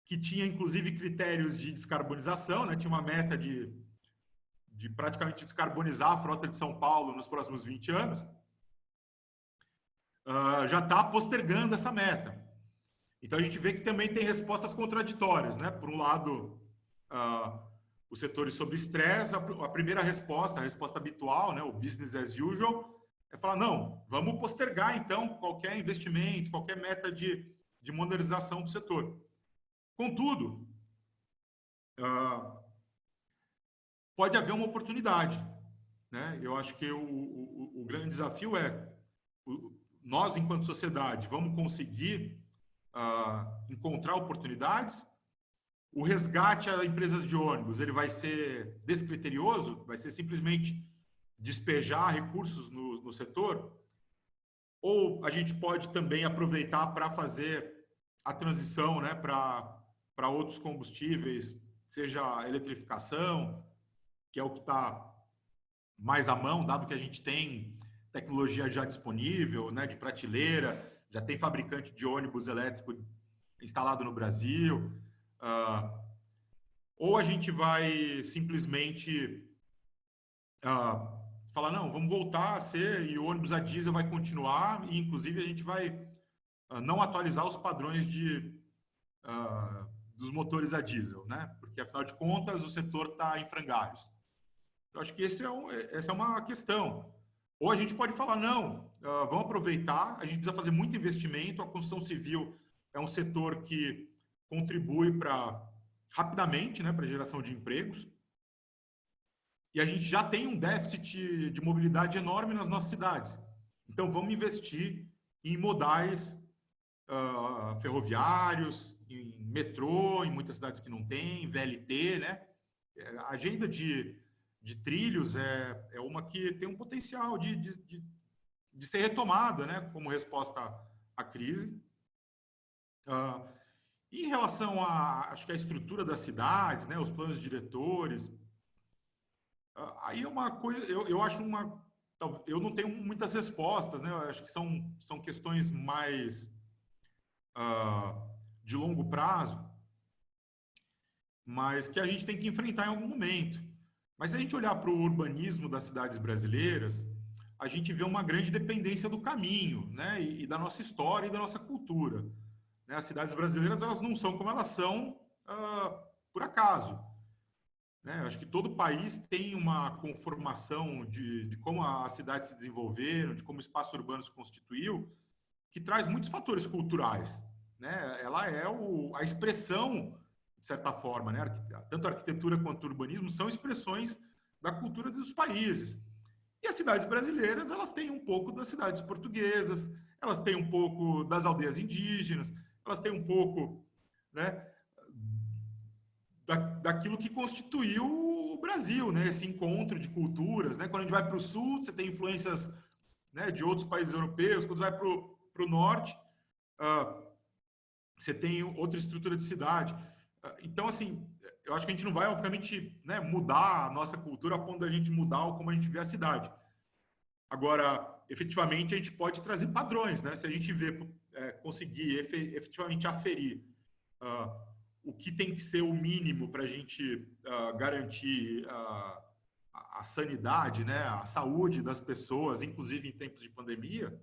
que tinha inclusive critérios de descarbonização, né, tinha uma meta de praticamente descarbonizar a frota de São Paulo nos próximos 20 anos, já está postergando essa meta. Então, a gente vê que também tem respostas contraditórias, né? Por um lado, os setores sob estresse, a primeira resposta, a resposta habitual, né, o business as usual, é falar, não, vamos postergar, então, qualquer investimento, qualquer meta de modernização do setor. Contudo, pode haver uma oportunidade, né? Eu acho que o grande desafio é, nós, enquanto sociedade, vamos conseguir encontrar oportunidades. O resgate a empresas de ônibus, ele vai ser descriterioso, vai ser simplesmente despejar recursos no setor, ou a gente pode também aproveitar para fazer a transição, né, para outros combustíveis, seja a eletrificação, que é o que está mais à mão, dado que a gente tem tecnologia já disponível, né, de prateleira, já tem fabricante de ônibus elétrico instalado no Brasil. Ou a gente vai simplesmente falar, não, vamos voltar a ser, e o ônibus a diesel vai continuar, e inclusive a gente vai não atualizar os padrões dos motores a diesel, né? Porque, afinal de contas, o setor está em frangalhos. Então, acho que essa é uma questão. Ou a gente pode falar, não, vamos aproveitar, a gente precisa fazer muito investimento, a construção civil é um setor que contribui rapidamente, né, para a geração de empregos, e a gente já tem um déficit de mobilidade enorme nas nossas cidades. Então, vamos investir em modais ferroviários, em metrô, em muitas cidades que não tem, VLT, né? A agenda de trilhos é uma que tem um potencial de ser retomada, né, como resposta à crise. Em relação acho que a estrutura das cidades, né, os planos diretores, aí é uma coisa, eu acho eu não tenho muitas respostas, né, eu acho que são questões mais de longo prazo, mas que a gente tem que enfrentar em algum momento. Mas se a gente olhar para o urbanismo das cidades brasileiras, a gente vê uma grande dependência do caminho, né, e da nossa história e da nossa cultura. As cidades brasileiras, elas não são como elas são por acaso. Acho que todo país tem uma conformação de como as cidades se desenvolveram, de como o espaço urbano se constituiu, que traz muitos fatores culturais. Ela é a expressão, de certa forma, né? Tanto a arquitetura quanto o urbanismo são expressões da cultura dos países. E as cidades brasileiras, elas têm um pouco das cidades portuguesas, elas têm um pouco das aldeias indígenas, elas têm um pouco, né, daquilo que constituiu o Brasil, né, esse encontro de culturas. Né? Quando a gente vai para o sul, você tem influências, né, de outros países europeus. Quando vai para o norte, você tem outra estrutura de cidade. Então, assim, eu acho que a gente não vai, obviamente, né, mudar a nossa cultura a ponto da gente mudar como a gente vê a cidade. Agora, efetivamente, a gente pode trazer padrões, né? Se a gente conseguir efetivamente aferir o que tem que ser o mínimo para a gente garantir a sanidade, né? A saúde das pessoas, inclusive em tempos de pandemia,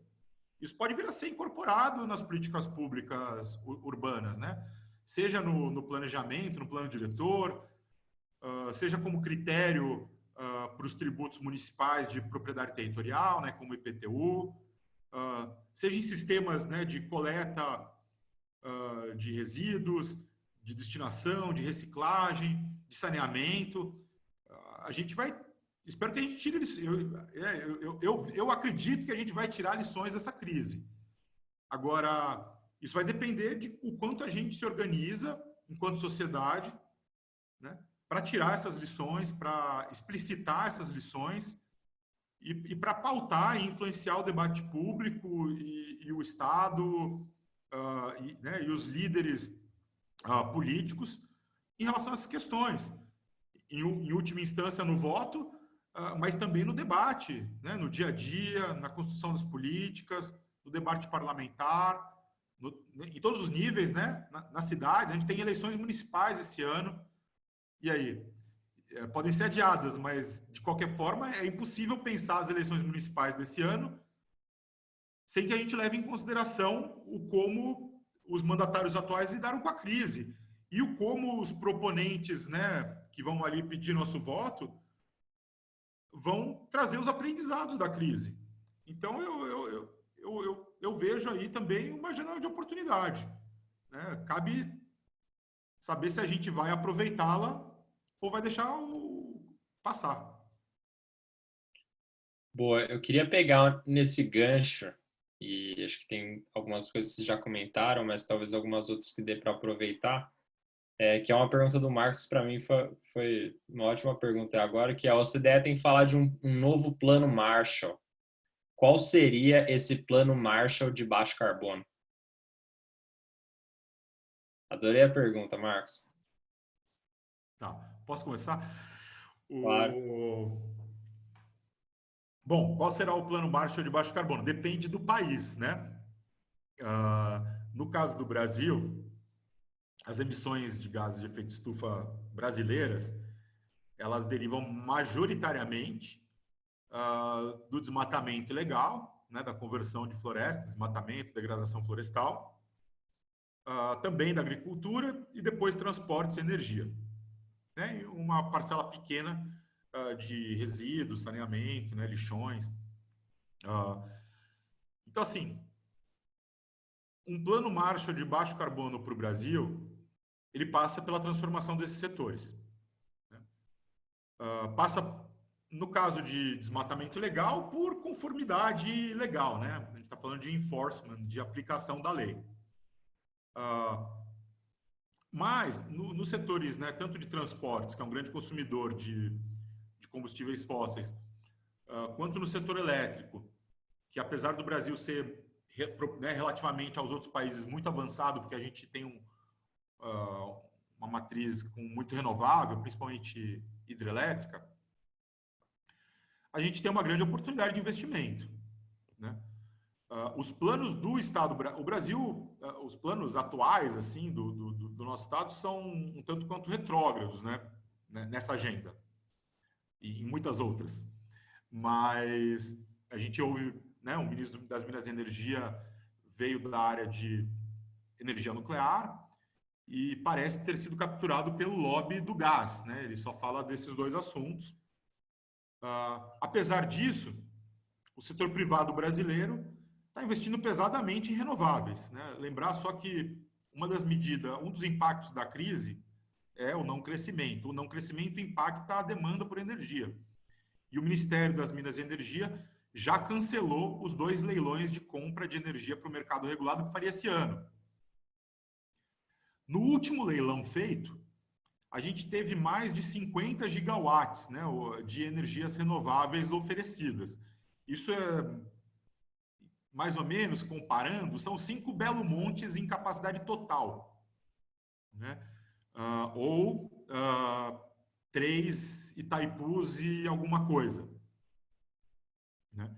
isso pode vir a ser incorporado nas políticas públicas urbanas, né? Seja no planejamento, no plano diretor, seja como critério para os tributos municipais de propriedade territorial, né, como o IPTU, seja em sistemas, né, de coleta de resíduos, de destinação, de reciclagem, de saneamento. A gente vai... Espero que a gente tire... Eu acredito que a gente vai tirar lições dessa crise. Agora, isso vai depender de o quanto a gente se organiza enquanto sociedade, né, para tirar essas lições, para explicitar essas lições e para pautar e influenciar o debate público e o Estado né, e os líderes políticos em relação a essas questões. Em última instância, no voto, mas também no debate, né, no dia a dia, na construção das políticas, no debate parlamentar, em todos os níveis, né, nas cidades. A gente tem eleições municipais esse ano. E aí? Podem ser adiadas, mas, de qualquer forma, é impossível pensar as eleições municipais desse ano sem que a gente leve em consideração o como os mandatários atuais lidaram com a crise e o como os proponentes, né, que vão ali pedir nosso voto vão trazer os aprendizados da crise. Então, eu vejo aí também uma janela de oportunidade, né? Cabe saber se a gente vai aproveitá-la ou vai deixar passar. Boa, eu queria pegar nesse gancho, e acho que tem algumas coisas que vocês já comentaram, mas talvez algumas outras que dê para aproveitar, que é uma pergunta do Marcos, para mim foi uma ótima pergunta agora, que a OCDE tem que falar de um novo plano Marshall. Qual seria esse plano Marshall de baixo carbono? Adorei a pergunta, Marcos. Tá, posso começar? Claro. Bom, qual será o plano Marshall de baixo carbono? Depende do país, né? No caso do Brasil, as emissões de gases de efeito estufa brasileiras, elas derivam majoritariamente do desmatamento ilegal, né, da conversão de florestas, desmatamento, degradação florestal, também da agricultura e depois transportes e energia. Né, e uma parcela pequena de resíduos, saneamento, né, lixões. Então, assim, um plano Marshall de baixo carbono para o Brasil, ele passa pela transformação desses setores. Né? Passa, no caso de desmatamento legal, por conformidade legal, né? A gente está falando de enforcement, de aplicação da lei. Mas, nos setores, né, tanto de transportes, que é um grande consumidor de combustíveis fósseis, quanto no setor elétrico, que apesar do Brasil ser, né, relativamente aos outros países muito avançado, porque a gente tem uma matriz com muito renovável, principalmente hidrelétrica, a gente tem uma grande oportunidade de investimento, né? Os planos do Estado, o Brasil, os planos atuais assim do nosso Estado são um tanto quanto retrógrados, né, nessa agenda e em muitas outras. Mas a gente ouve, né, o ministro das Minas e Energia veio da área de energia nuclear e parece ter sido capturado pelo lobby do gás, né? Ele só fala desses dois assuntos. Apesar disso, o setor privado brasileiro está investindo pesadamente em renováveis, né? Lembrar só que uma das medidas, um dos impactos da crise é o não crescimento. O não crescimento impacta a demanda por energia. E o Ministério das Minas e Energia já cancelou os 2 leilões de compra de energia para o mercado regulado que faria esse ano. No último leilão feito, a gente teve mais de 50 gigawatts, né, de energias renováveis oferecidas. Isso é, mais ou menos, comparando, são 5 Belo Montes em capacidade total. Né? Ou 3 Itaipus e alguma coisa. Né?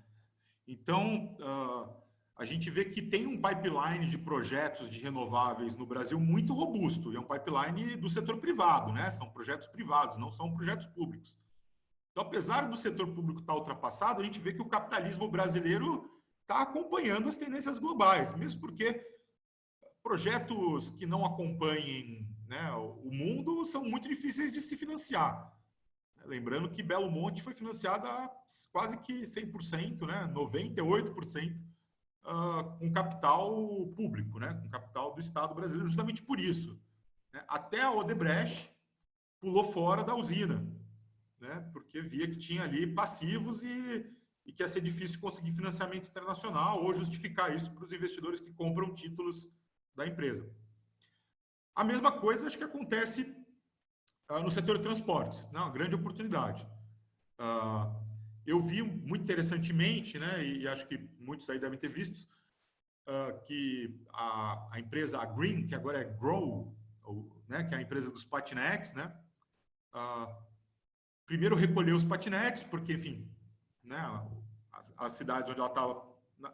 Então, a gente vê que tem um pipeline de projetos de renováveis no Brasil muito robusto, e é um pipeline do setor privado, né? São projetos privados, não são projetos públicos. Então, apesar do setor público estar ultrapassado, a gente vê que o capitalismo brasileiro está acompanhando as tendências globais, mesmo porque projetos que não acompanhem, né, o mundo são muito difíceis de se financiar. Lembrando que Belo Monte foi financiada quase que 100%, né, 98%, com capital público, né, com capital do Estado brasileiro, justamente por isso. Né, até a Odebrecht pulou fora da usina, né, porque via que tinha ali passivos e que ia ser difícil conseguir financiamento internacional ou justificar isso para os investidores que compram títulos da empresa. A mesma coisa acho que acontece no setor de transportes, né, uma grande oportunidade. Eu vi muito interessantemente, né, e acho que muitos aí devem ter visto, que a empresa a Green, que agora é Grow, né, que é a empresa dos patinetes, né, primeiro recolheu os patinetes, porque, enfim, né, as cidades onde ela estava,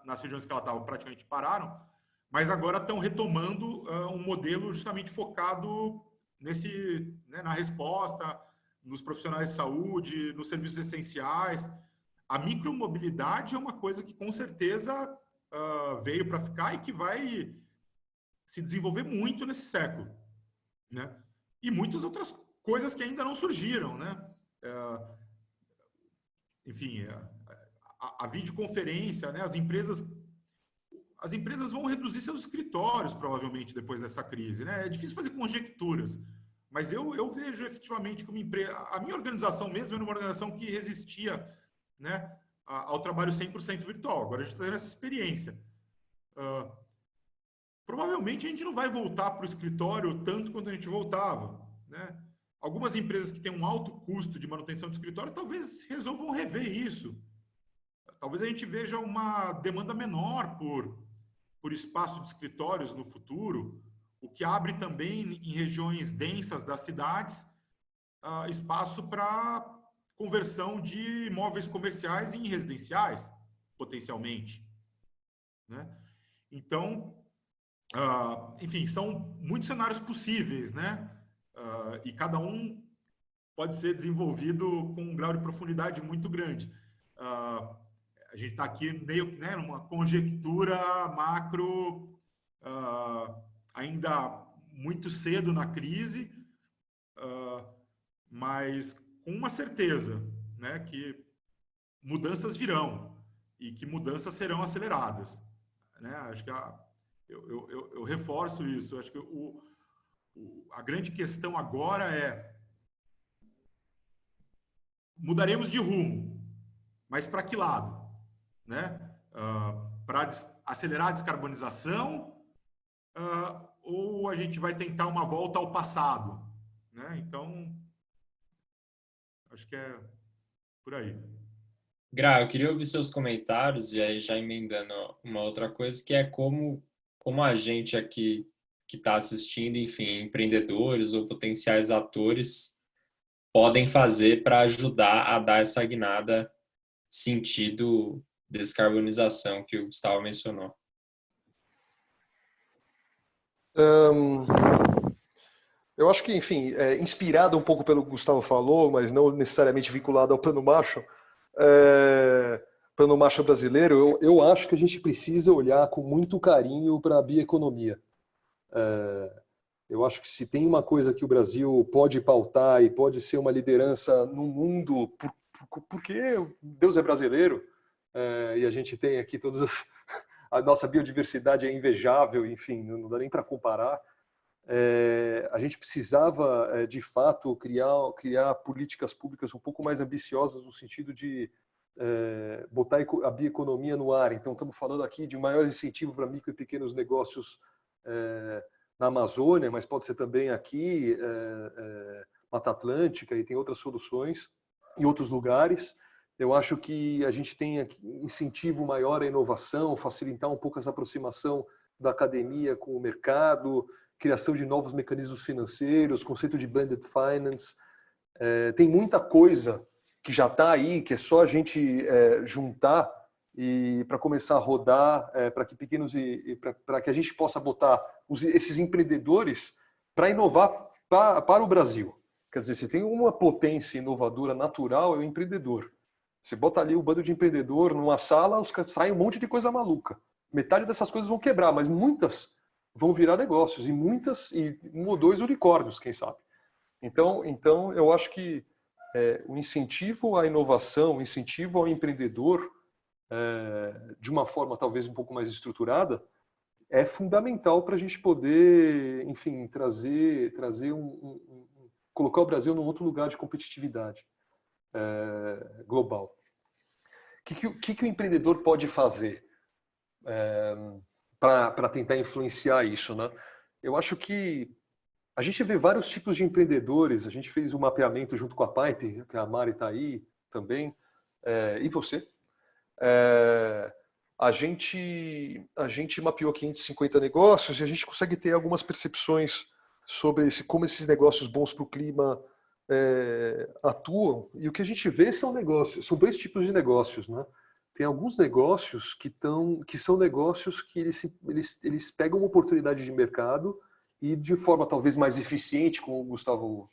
nas regiões que ela estava, praticamente pararam, mas agora estão retomando um modelo justamente focado né, na resposta, nos profissionais de saúde, nos serviços essenciais. A micromobilidade é uma coisa que, com certeza, veio para ficar e que vai se desenvolver muito nesse século, né? E muitas outras coisas que ainda não surgiram, né? Enfim, a videoconferência, né? As empresas vão reduzir seus escritórios, provavelmente, depois dessa crise, né? É difícil fazer conjecturas, mas eu vejo efetivamente como empresa... A minha organização mesmo era uma organização que resistia, né, ao trabalho 100% virtual. Agora a gente está tendo essa experiência. Provavelmente a gente não vai voltar para o escritório tanto quanto a gente voltava, né? Algumas empresas que têm um alto custo de manutenção de escritório talvez resolvam rever isso. Talvez a gente veja uma demanda menor por espaço de escritórios no futuro, o que abre também em regiões densas das cidades espaço para conversão de imóveis comerciais em residenciais, potencialmente, né? Então, enfim, são muitos cenários possíveis, né? E cada um pode ser desenvolvido com um grau de profundidade muito grande. A gente está aqui meio que, né, numa conjectura macro, ainda muito cedo na crise, mas com uma certeza, né, que mudanças virão e que mudanças serão aceleradas, né? Acho que eu reforço isso. Acho que a grande questão agora é: mudaremos de rumo, mas para que lado? Né? Para acelerar a descarbonização, ou a gente vai tentar uma volta ao passado? Né? Então, acho que é por aí. Gra, eu queria ouvir seus comentários, e aí já emendando uma outra coisa, que é como a gente aqui que está assistindo, enfim, empreendedores ou potenciais atores, podem fazer para ajudar a dar essa guinada sentido descarbonização que o Gustavo mencionou. Eu acho que, enfim, inspirado um pouco pelo que o Gustavo falou, mas não necessariamente vinculado ao Plano Marshall, Plano Marshall brasileiro, eu acho que a gente precisa olhar com muito carinho para a bioeconomia. Eu acho que se tem uma coisa que o Brasil pode pautar e pode ser uma liderança no mundo, porque Deus é brasileiro, e a gente tem aqui a nossa biodiversidade é invejável, enfim, não dá nem para comparar. A gente precisava, de fato, criar políticas públicas um pouco mais ambiciosas no sentido de botar a bioeconomia no ar. Então, estamos falando aqui de maior incentivo para micro e pequenos negócios na Amazônia, mas pode ser também aqui, Mata Atlântica, e tem outras soluções em outros lugares. Eu acho que a gente tem aqui incentivo maior à inovação, facilitar um pouco essa aproximação da academia com o mercado, criação de novos mecanismos financeiros, conceito de blended finance. Tem muita coisa que já está aí, que é só a gente juntar e para começar a rodar, para que pequenos para que a gente possa botar esses empreendedores para inovar para o Brasil. Quer dizer, se tem uma potência inovadora natural, é o empreendedor. Você bota ali o bando de empreendedor numa sala, sai um monte de coisa maluca. Metade dessas coisas vão quebrar, mas muitas vão virar negócios e muitas, e 1 ou 2 unicórnios, quem sabe. Então eu acho que o incentivo à inovação, o incentivo ao empreendedor, de uma forma talvez um pouco mais estruturada, é fundamental para a gente poder, enfim, trazer colocar o Brasil num outro lugar de competitividade global. O que o empreendedor pode fazer para tentar influenciar isso, né? Eu acho que a gente vê vários tipos de empreendedores. A gente fez um mapeamento junto com a Pipe, que a Mari está aí também, e você. A gente mapeou 550 negócios e a gente consegue ter algumas percepções sobre como esses negócios bons para o clima atuam. E o que a gente vê são 2 tipos de negócios, né? Tem alguns negócios que são negócios que eles pegam uma oportunidade de mercado e de forma talvez mais eficiente, como o Gustavo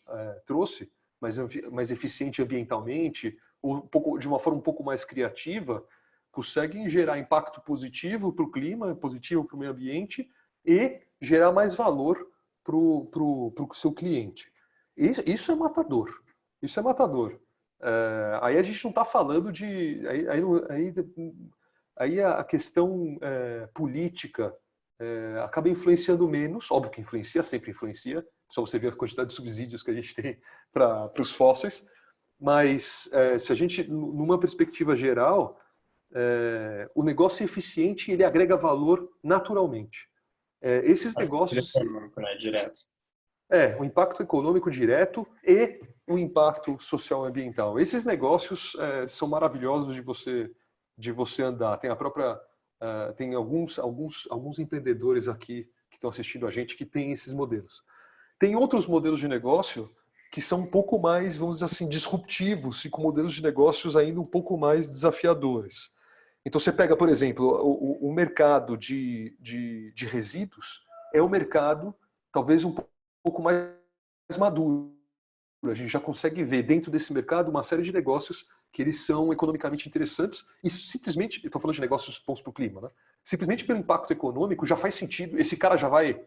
trouxe, mais eficiente ambientalmente, ou de uma forma um pouco mais criativa, conseguem gerar impacto positivo para o clima, positivo para o meio ambiente e gerar mais valor para o seu cliente. Isso é matador. Isso é matador. Aí a gente não está falando de... Aí a questão política acaba influenciando menos. Óbvio que influencia, sempre influencia. Só você ver a quantidade de subsídios que a gente tem para os fósseis. Mas se a gente, numa perspectiva geral, o negócio é eficiente, ele agrega valor naturalmente. Esses negócios... Econômico, né? Direto. O impacto econômico direto e o impacto social e ambiental. Esses negócios são maravilhosos de você andar. Tem alguns empreendedores aqui que estão assistindo a gente que têm esses modelos. Tem outros modelos de negócio que são um pouco mais, vamos dizer assim, disruptivos e com modelos de negócios ainda um pouco mais desafiadores. Então você pega, por exemplo, o mercado de resíduos é um mercado talvez um pouco mais maduro. A gente já consegue ver dentro desse mercado uma série de negócios que eles são economicamente interessantes e simplesmente, estou falando de negócios bons para o clima, né? Simplesmente pelo impacto econômico já faz sentido, esse cara já vai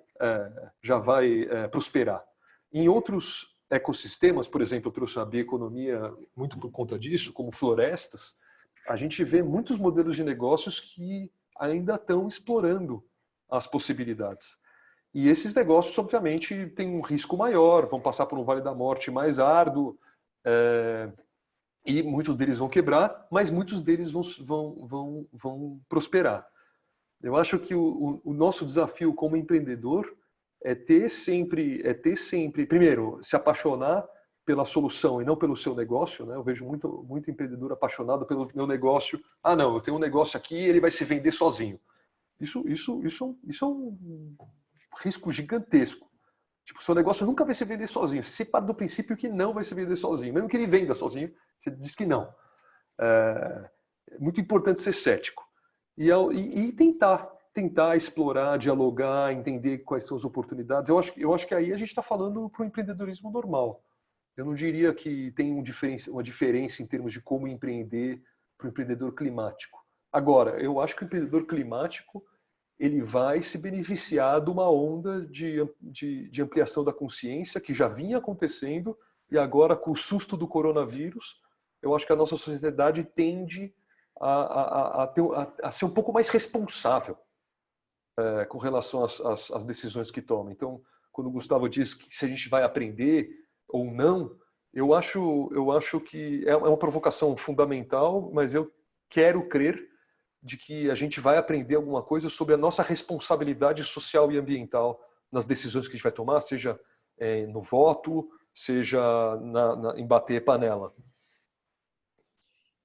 prosperar. Em outros ecossistemas, por exemplo, eu trouxe a bioeconomia muito por conta disso, como florestas, a gente vê muitos modelos de negócios que ainda estão explorando as possibilidades. E esses negócios, obviamente, têm um risco maior, vão passar por um vale da morte mais árduo, e muitos deles vão quebrar, mas muitos deles vão prosperar. Eu acho que o nosso desafio como empreendedor é ter sempre, primeiro, se apaixonar pela solução e não pelo seu negócio, né? Eu vejo muito empreendedor apaixonado pelo meu negócio. Ah, não, eu tenho um negócio aqui e ele vai se vender sozinho. Isso é um risco gigantesco. Tipo, o seu negócio nunca vai se vender sozinho. Você parte do princípio que não vai se vender sozinho. Mesmo que ele venda sozinho, você diz que não. É muito importante ser cético. E tentar explorar, dialogar, entender quais são as oportunidades. Eu acho que aí a gente está falando para o empreendedorismo normal. Eu não diria que tem uma diferença em termos de como empreender para o empreendedor climático. Agora, eu acho que o empreendedor climático ele vai se beneficiar de uma onda de ampliação da consciência que já vinha acontecendo e agora, com o susto do coronavírus, eu acho que a nossa sociedade tende a ser um pouco mais responsável com relação às decisões que toma. Então, quando o Gustavo diz que se a gente vai aprender ou não, eu acho que é uma provocação fundamental, mas eu quero crer de que a gente vai aprender alguma coisa sobre a nossa responsabilidade social e ambiental nas decisões que a gente vai tomar, seja no voto, seja em bater panela.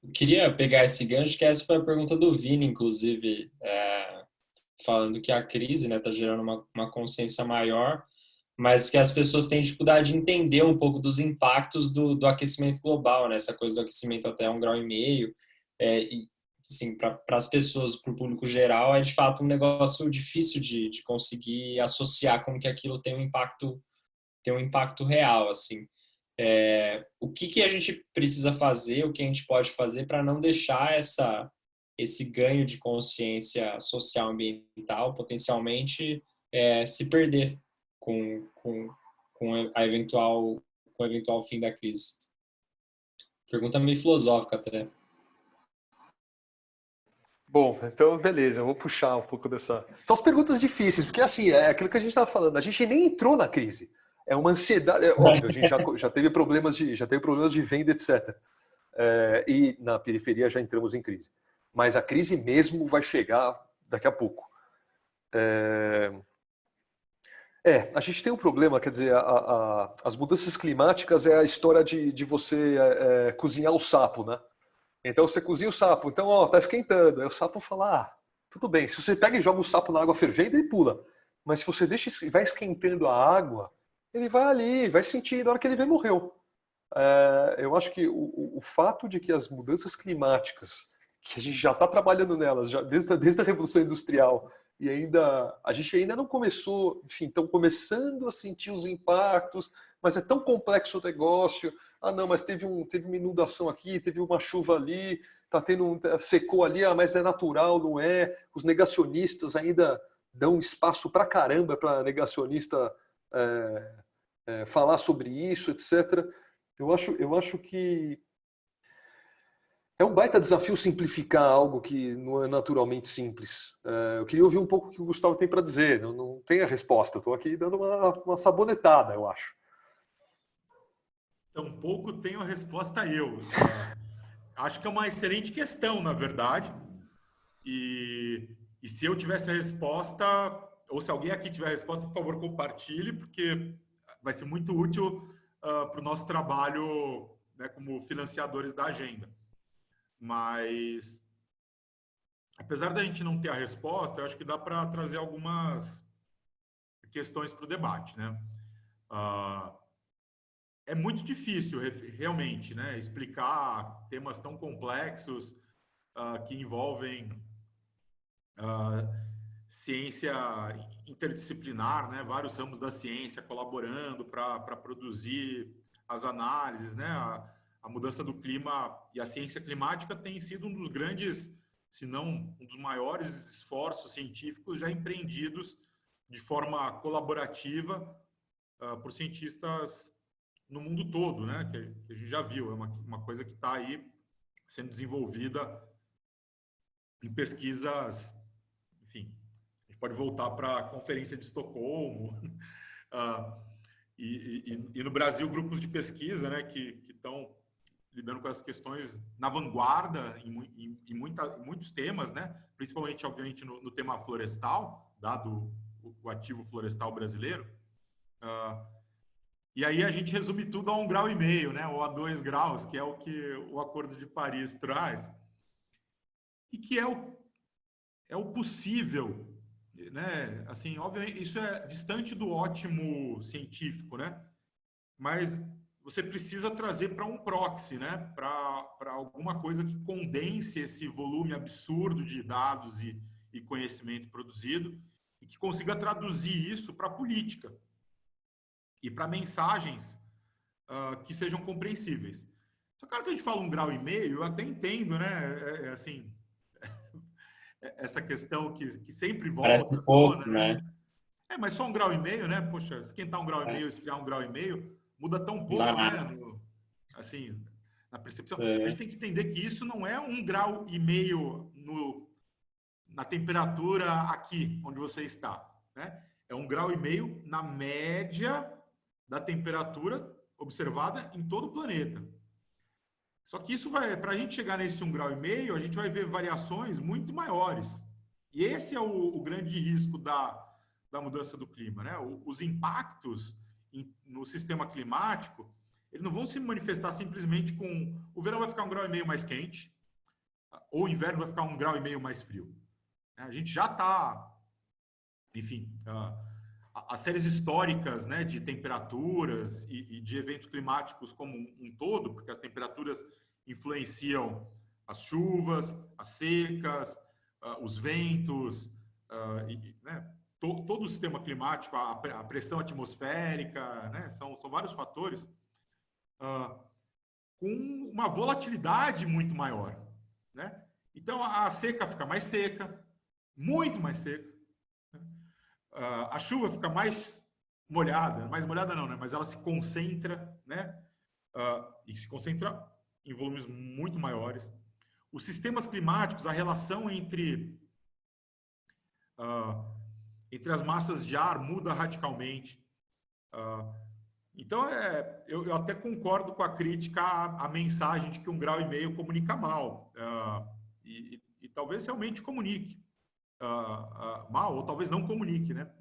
Eu queria pegar esse gancho, que essa foi a pergunta do Vini, inclusive, falando que a crise está gerando uma consciência maior, mas que as pessoas têm dificuldade de entender um pouco dos impactos do aquecimento global, né? Essa coisa do aquecimento até 1,5 grau. E assim, para as pessoas, para o público geral, é de fato um negócio difícil de conseguir associar como que aquilo tem um impacto real, assim. O que a gente precisa fazer, o que a gente pode fazer para não deixar esse ganho de consciência social ambiental potencialmente se perder com o eventual fim da crise? Pergunta meio filosófica até. Bom, então beleza, eu vou puxar um pouco dessa. São as perguntas difíceis, porque assim, é aquilo que a gente estava falando, a gente nem entrou na crise. É uma ansiedade, é óbvio, a gente já teve problemas de venda, etc. E na periferia já entramos em crise. Mas a crise mesmo vai chegar daqui a pouco. A gente tem um problema, quer dizer, as mudanças climáticas é a história de você cozinhar o sapo, né? Então você cozinha o sapo, então tá esquentando. Aí o sapo fala, tudo bem. Se você pega e joga o sapo na água fervendo, ele pula. Mas se você deixa e vai esquentando a água, ele vai ali, vai sentir, na hora que ele vê, morreu. Eu acho que o fato de que as mudanças climáticas, que a gente já está trabalhando nelas, já desde a Revolução Industrial, e a gente ainda não começou, enfim, estão começando a sentir os impactos, mas é tão complexo o negócio. Não, mas teve uma inundação aqui, teve uma chuva ali, secou ali, mas é natural, não é? Os negacionistas ainda dão espaço pra caramba para negacionista falar sobre isso, etc. Eu acho que é um baita desafio simplificar algo que não é naturalmente simples. Eu queria ouvir um pouco o que o Gustavo tem para dizer. Não tenho a resposta, estou aqui dando uma sabonetada, eu acho. Tampouco tenho a resposta eu. Acho que é uma excelente questão, na verdade. E se eu tivesse a resposta, ou se alguém aqui tiver a resposta, por favor, compartilhe, porque vai ser muito útil para o nosso trabalho, né, como financiadores da agenda. Mas, apesar da gente não ter a resposta, eu acho que dá para trazer algumas questões para o debate, né? É muito difícil, realmente, né, explicar temas tão complexos que envolvem ciência interdisciplinar, né, vários ramos da ciência colaborando para produzir as análises, né, a mudança do clima e a ciência climática tem sido um dos grandes, se não um dos maiores esforços científicos já empreendidos de forma colaborativa por cientistas no mundo todo, né, que a gente já viu, é uma coisa que está aí sendo desenvolvida em pesquisas, enfim, a gente pode voltar para a Conferência de Estocolmo, e no Brasil, grupos de pesquisa, né, que estão lidando com essas questões na vanguarda em muitos temas, né, principalmente, obviamente, no tema florestal, dado o ativo florestal brasileiro. E aí a gente resume tudo a 1,5 graus, né, ou a 2 graus, que é o que o Acordo de Paris traz, e que é o possível, né? Assim, obviamente, isso é distante do ótimo científico, né? Mas você precisa trazer para um proxy, né? Para alguma coisa que condense esse volume absurdo de dados e conhecimento produzido e que consiga traduzir isso para política e para mensagens que sejam compreensíveis. Só que, quando a gente fala 1,5 graus, eu até entendo, né? Assim, essa questão que sempre volta Parece à pouco, tona, né? mas só 1,5 graus, né? Poxa, esquentar 1,5 graus, esfriar 1,5 graus, muda tão Não dá pouco, né? nada. Assim, na percepção. A gente tem que entender que isso não é 1,5 graus na temperatura aqui, onde você está, né? É 1,5 graus na média da temperatura observada em todo o planeta. Só que isso para a gente chegar nesse 1,5 graus, a gente vai ver variações muito maiores. E esse é o grande risco da mudança do clima, né? Os impactos no sistema climático, eles não vão se manifestar simplesmente com o verão vai ficar 1,5 graus mais quente, ou o inverno vai ficar 1,5 graus mais frio. A gente já está, enfim, as séries históricas, né, de temperaturas e de eventos climáticos como um todo, porque as temperaturas influenciam as chuvas, as secas, os ventos, né? Todo o sistema climático, a pressão atmosférica, né? São vários fatores com uma volatilidade muito maior, né? Então, a seca fica mais seca, muito mais seca. A chuva fica mais molhada não, né? Mas ela se concentra, né? E se concentra em volumes muito maiores. Os sistemas climáticos, a relação entre as massas de ar muda radicalmente. Então, eu até concordo com a crítica à mensagem de que 1,5 graus comunica mal. E talvez realmente comunique mal, ou talvez não comunique, né?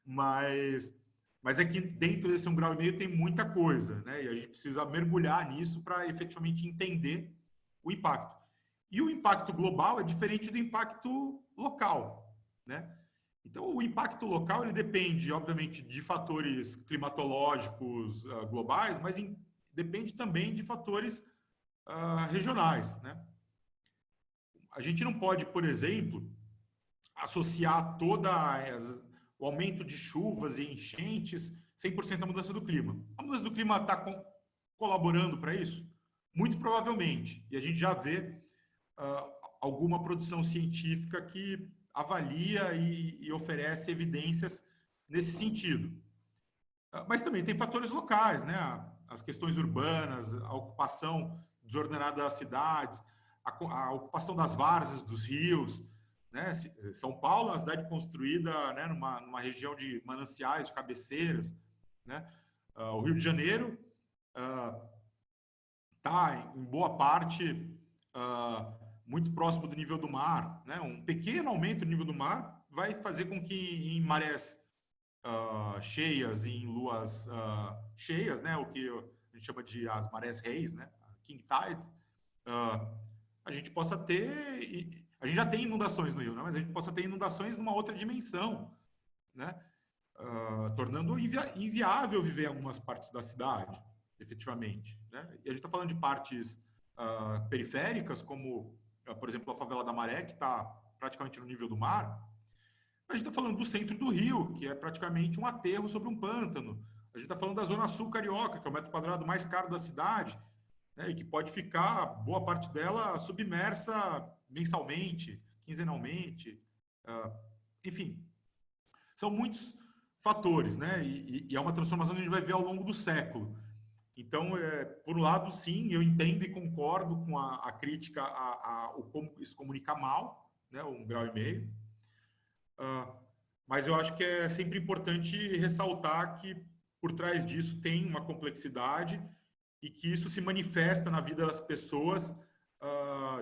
Mas é que dentro desse 1,5 graus tem muita coisa, né? E a gente precisa mergulhar nisso para efetivamente entender o impacto. E o impacto global é diferente do impacto local, né? Então, o impacto local ele depende, obviamente, de fatores climatológicos globais, mas depende também de fatores regionais, né? A gente não pode, por exemplo, associar o aumento de chuvas e enchentes 100% à mudança do clima. A mudança do clima está colaborando para isso? Muito provavelmente. E a gente já vê alguma produção científica que avalia e oferece evidências nesse sentido. Mas também tem fatores locais, né? As questões urbanas, a ocupação desordenada das cidades, a ocupação das várzeas dos rios, né? São Paulo é uma cidade construída, né, numa região de mananciais, de cabeceiras, né? O Rio de Janeiro está, em boa parte, muito próximo do nível do mar, né? Um pequeno aumento do nível do mar vai fazer com que em marés cheias e em luas cheias, né? O que a gente chama de as marés reis, né? King Tide, a gente possa ter... A gente já tem inundações no Rio, né? Mas a gente possa ter inundações numa outra dimensão, né? Tornando inviável viver em algumas partes da cidade, efetivamente, né? E a gente está falando de partes periféricas, como, por exemplo, a favela da Maré, que está praticamente no nível do mar. A gente está falando do centro do Rio, que é praticamente um aterro sobre um pântano. A gente está falando da Zona Sul Carioca, que é o metro quadrado mais caro da cidade, né, e que pode ficar, boa parte dela, submersa mensalmente, quinzenalmente. Enfim, são muitos fatores, né? E é uma transformação que a gente vai ver ao longo do século. Então, por um lado, sim, eu entendo e concordo com a crítica a como isso comunica mal, né, 1,5 graus. Mas eu acho que é sempre importante ressaltar que por trás disso tem uma complexidade e que isso se manifesta na vida das pessoas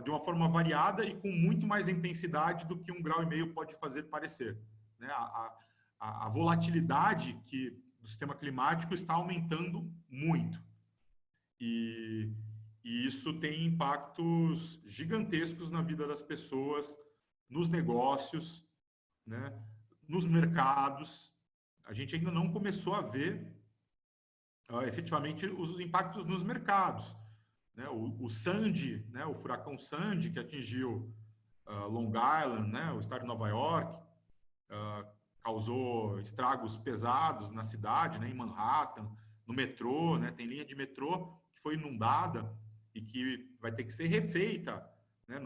de uma forma variada e com muito mais intensidade do que 1,5 graus pode fazer parecer, né? A volatilidade do sistema climático está aumentando muito. E isso tem impactos gigantescos na vida das pessoas, nos negócios, né, nos mercados. A gente ainda não começou a ver efetivamente os impactos nos mercados, né? O Sandy, né, o furacão Sandy, que atingiu Long Island, né, o estado de Nova York, causou estragos pesados na cidade, né, em Manhattan, no metrô, né, tem linha de metrô que foi inundada e que vai ter que ser refeita, né,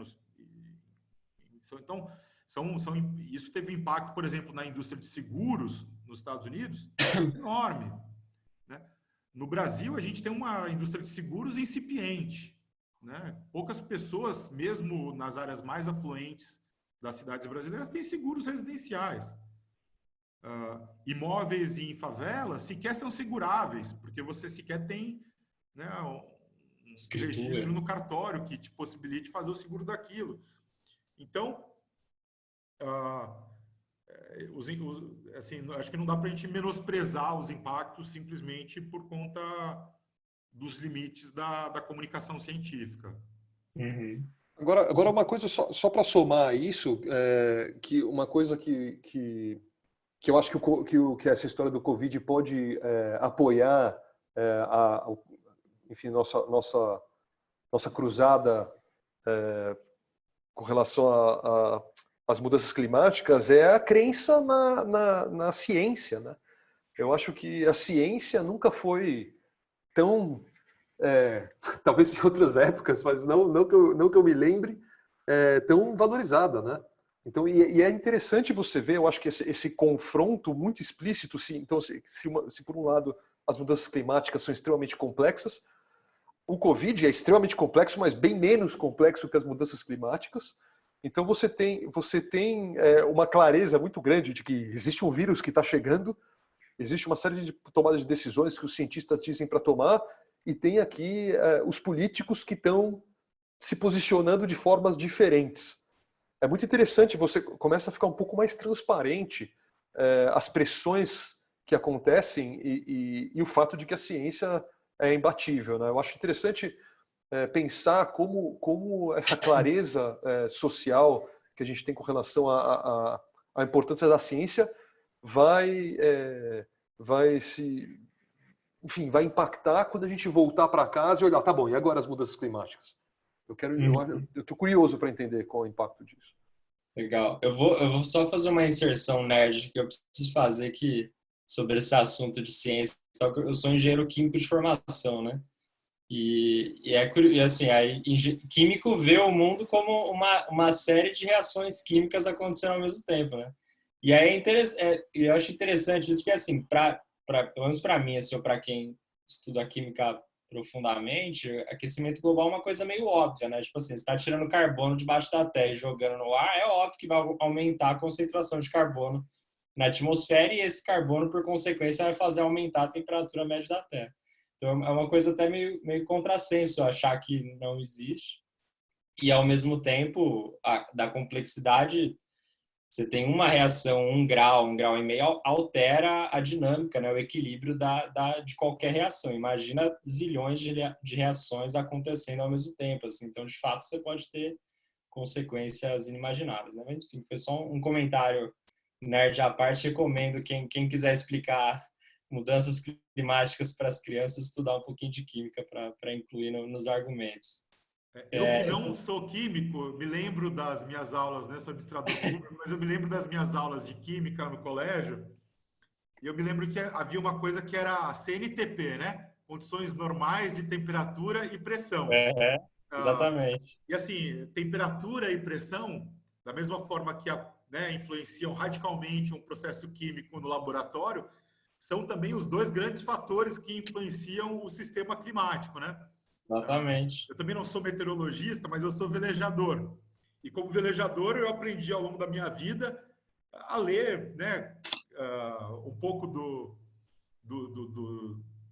então, isso teve impacto, por exemplo, na indústria de seguros nos Estados Unidos, enorme, né? No Brasil, a gente tem uma indústria de seguros incipiente, né? Poucas pessoas, mesmo nas áreas mais afluentes das cidades brasileiras, têm seguros residenciais. Imóveis em favelas sequer são seguráveis, porque você sequer tem, né, um registro no cartório que te possibilite fazer o seguro daquilo. Então, assim, acho que não dá para a gente menosprezar os impactos simplesmente por conta dos limites da comunicação científica. Uhum. Agora uma coisa só para somar isso, que uma coisa que eu acho que essa história do Covid pode apoiar, enfim, nossa cruzada com relação às mudanças climáticas é a crença na ciência, né? Eu acho que a ciência nunca foi tão, talvez em outras épocas, mas não que eu me lembre, tão valorizada, né? Então, e é interessante você ver, eu acho que esse confronto muito explícito, então, se por um lado as mudanças climáticas são extremamente complexas, o Covid é extremamente complexo, mas bem menos complexo que as mudanças climáticas. Então você tem uma clareza muito grande de que existe um vírus que está chegando, existe uma série de tomadas de decisões que os cientistas dizem para tomar, e tem aqui os políticos que estão se posicionando de formas diferentes. É muito interessante, você começa a ficar um pouco mais transparente as pressões que acontecem e o fato de que a ciência é imbatível, né? Eu acho interessante pensar como essa clareza social que a gente tem com relação à importância da ciência vai vai impactar quando a gente voltar para casa e olhar, tá bom, e agora as mudanças climáticas? Eu estou curioso para entender qual é o impacto disso. Legal. Eu vou só fazer uma inserção nerd que eu preciso fazer aqui sobre esse assunto de ciência. Eu sou engenheiro químico de formação, né? E assim, químico vê o mundo como uma série de reações químicas acontecendo ao mesmo tempo, né? E aí eu acho interessante isso, porque assim, pelo menos para mim, assim, ou para quem estuda química profundamente, aquecimento global é uma coisa meio óbvia, né? Tipo assim, você está tirando carbono debaixo da terra e jogando no ar, é óbvio que vai aumentar a concentração de carbono na atmosfera, e esse carbono, por consequência, vai fazer aumentar a temperatura média da Terra. Então, é uma coisa até meio contrassenso achar que não existe. E, ao mesmo tempo, da complexidade, você tem uma reação, um grau e meio, altera a dinâmica, né, o equilíbrio de qualquer reação. Imagina zilhões de reações acontecendo ao mesmo tempo. Assim. Então, de fato, você pode ter consequências inimagináveis. Né? Mas, enfim, foi só um comentário nerd à parte. Recomendo quem quiser explicar mudanças climáticas para as crianças, estudar um pouquinho de química para incluir nos argumentos. Eu que não sou químico, me lembro das minhas aulas, né, sou administrador público, mas eu me lembro das minhas aulas de química no colégio, e eu me lembro que havia uma coisa que era a CNTP, né? Condições normais de temperatura e pressão. Exatamente. E assim, temperatura e pressão, da mesma forma que influenciam radicalmente um processo químico no laboratório, são também os dois grandes fatores que influenciam o sistema climático, né? Exatamente. Eu também não sou meteorologista, mas eu sou velejador. E como velejador, eu aprendi ao longo da minha vida a ler, né, um pouco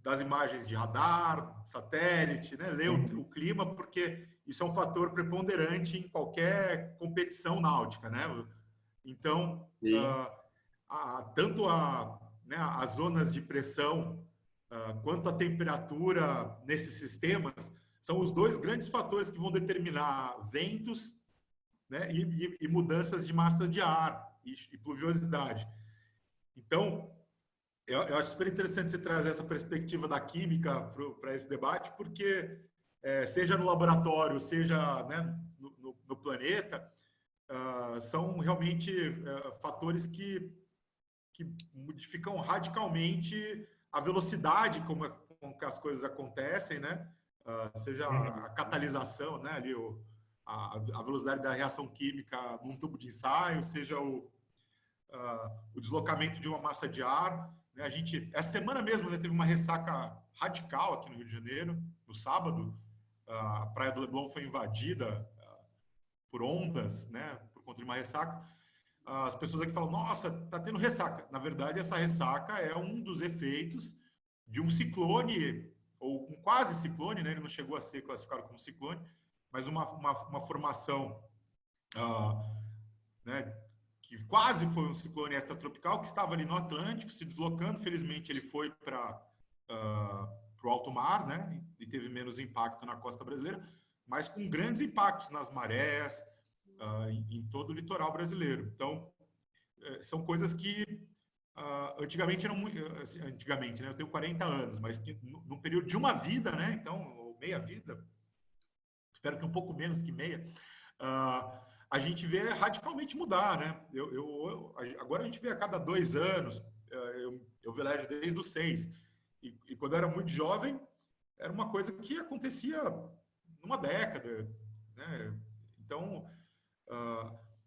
das imagens de radar, satélite, né, ler o clima, porque isso é um fator preponderante em qualquer competição náutica, né? Então, tanto as zonas de pressão quanto a temperatura nesses sistemas são os dois grandes fatores que vão determinar ventos, né, e mudanças de massa de ar e pluviosidade. Então, eu acho super interessante você trazer essa perspectiva da química para esse debate, porque seja no laboratório, seja, né, no planeta, são realmente fatores que modificam radicalmente a velocidade com que as coisas acontecem, né? Seja a catalisação, né? Ali a velocidade da reação química num tubo de ensaio, seja o deslocamento de uma massa de ar. Né? Essa semana mesmo, né, teve uma ressaca radical aqui no Rio de Janeiro, no sábado. A Praia do Leblon foi invadida por ondas, né, por conta de uma ressaca. As pessoas aqui falam, nossa, tá tendo ressaca. Na verdade, essa ressaca é um dos efeitos de um ciclone, ou um quase ciclone, né? Ele não chegou a ser classificado como ciclone, mas uma formação, né, que quase foi um ciclone extratropical, que estava ali no Atlântico, se deslocando. Felizmente, ele foi para o alto mar, né? E teve menos impacto na costa brasileira, mas com grandes impactos nas marés, em todo o litoral brasileiro. Então, são coisas que antigamente eram muito... Antigamente, né? Eu tenho 40 anos, mas que no período de uma vida, né? Então, ou meia vida, espero que um pouco menos que meia, a gente vê radicalmente mudar, né? Agora a gente vê a cada 2 anos, eu velejo desde os 6, e quando eu era muito jovem, era uma coisa que acontecia numa década, né? Então,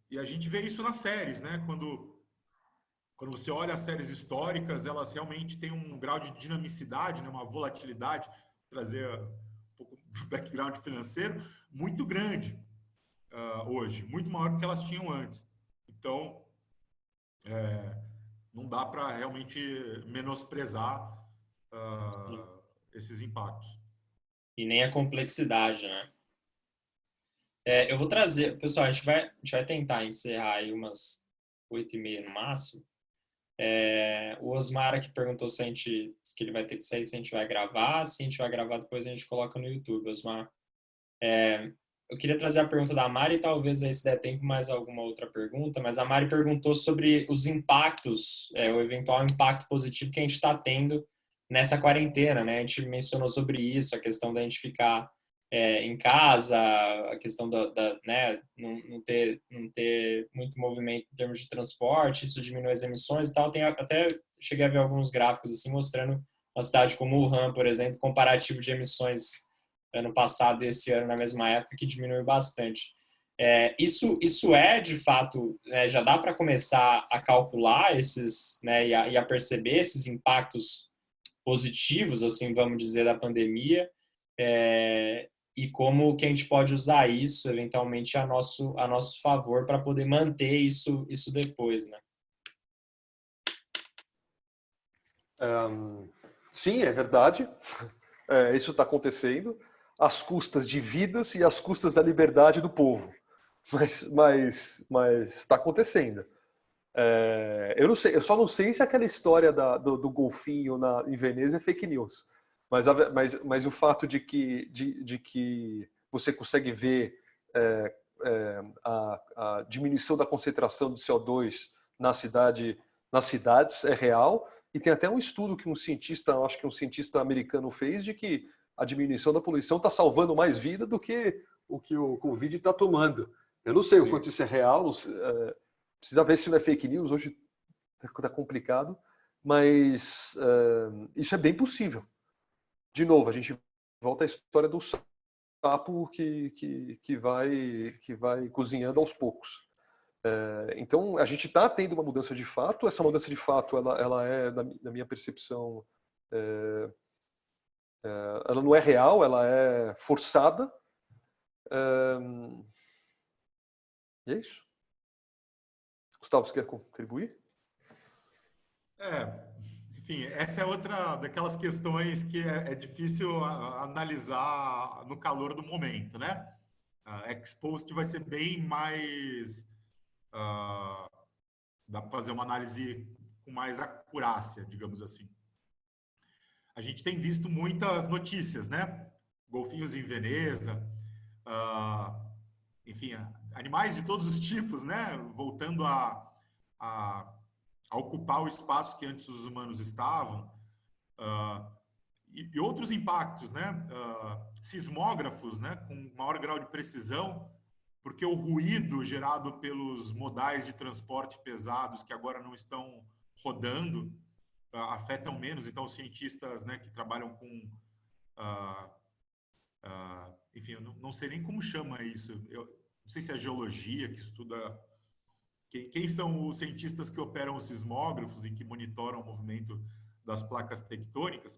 e a gente vê isso nas séries, né? Quando você olha as séries históricas, elas realmente têm um grau de dinamicidade, né? Uma volatilidade, trazer um pouco do background financeiro, muito grande hoje, muito maior do que elas tinham antes. Então, não dá para realmente menosprezar esses impactos. E nem a complexidade, né? Eu vou trazer, pessoal, a gente vai tentar encerrar aí umas 8h30 no máximo. O Osmar que perguntou se ele vai ter que sair, se a gente vai gravar. Se a gente vai gravar, depois a gente coloca no YouTube, Osmar. Eu queria trazer a pergunta da Mari, talvez aí se der tempo mais alguma outra pergunta, mas a Mari perguntou sobre os impactos, o eventual impacto positivo que a gente está tendo nessa quarentena, né? A gente mencionou sobre isso, a questão da gente ficar em casa, a questão né, não ter muito movimento em termos de transporte, isso diminui as emissões e tal. Até cheguei a ver alguns gráficos assim mostrando uma cidade como Wuhan, por exemplo, comparativo de emissões ano passado e esse ano na mesma época, que diminuiu bastante. Isso de fato, já dá para começar a calcular esses, né, e a perceber esses impactos positivos, assim, vamos dizer, da pandemia, e como que a gente pode usar isso, eventualmente, a nosso favor para poder manter isso depois, né? Sim, é verdade. Isso está acontecendo às custas de vidas e às custas da liberdade do povo. Mas está acontecendo. Eu não sei, eu só não sei se aquela história do golfinho em Veneza é fake news. Mas o fato de que você consegue ver a diminuição da concentração de CO2 nas cidades é real. E tem até um estudo que acho que um cientista americano fez, de que a diminuição da poluição está salvando mais vida do que o Covid está tomando. Eu não sei o quanto isso é real, precisa ver se não é fake news, hoje está complicado, mas isso é bem possível. De novo, a gente volta à história do sapo que vai cozinhando aos poucos. Então, a gente está tendo uma mudança de fato. Essa mudança de fato, ela é, na minha percepção, ela não é real, ela é forçada. E é isso. Gustavo, você quer contribuir? Enfim, essa é outra daquelas questões que é difícil analisar no calor do momento, né? Expost vai ser bem mais... dá para fazer uma análise com mais acurácia, digamos assim. A gente tem visto muitas notícias, né? Golfinhos em Veneza, enfim, animais de todos os tipos, né? Voltando a ocupar o espaço que antes os humanos estavam, e outros impactos, né? Sismógrafos, né? Com maior grau de precisão, porque o ruído gerado pelos modais de transporte pesados que agora não estão rodando afetam menos. Então, os cientistas, né, que trabalham com... enfim, eu não sei nem como chama isso. Eu não sei se é a geologia que estuda... Quem são os cientistas que operam os sismógrafos e que monitoram o movimento das placas tectônicas,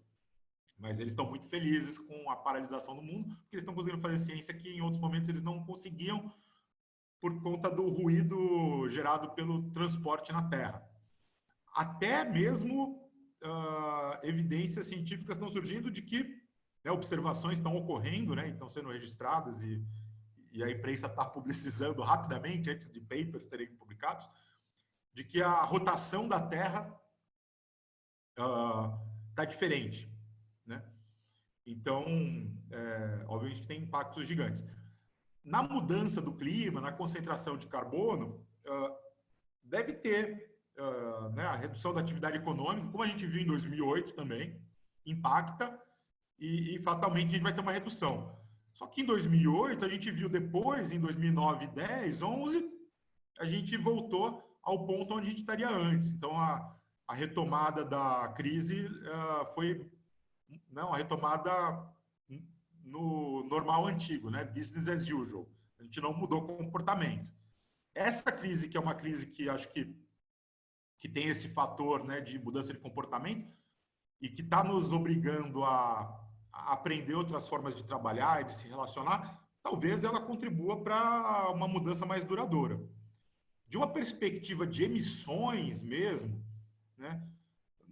mas eles estão muito felizes com a paralisação do mundo, porque eles estão conseguindo fazer ciência que em outros momentos eles não conseguiam por conta do ruído gerado pelo transporte na Terra. Até mesmo evidências científicas estão surgindo de que, né, observações estão ocorrendo, né, estão sendo registradas e a imprensa está publicizando rapidamente, antes de papers serem publicados, de que a rotação da Terra está diferente, né? Então, obviamente, tem impactos gigantes. Na mudança do clima, na concentração de carbono, deve ter né, a redução da atividade econômica, como a gente viu em 2008 também, impacta e fatalmente a gente vai ter uma redução. Só que em 2008, a gente viu depois, em 2009, 10, 11, a gente voltou ao ponto onde a gente estaria antes. Então, a retomada da crise foi não, a retomada no normal antigo, né? Business as usual. A gente não mudou o comportamento. Essa crise, que é uma crise que acho que tem esse fator, né, de mudança de comportamento e que está nos obrigando a aprender outras formas de trabalhar e de se relacionar, talvez ela contribua para uma mudança mais duradoura. De uma perspectiva de emissões mesmo, né,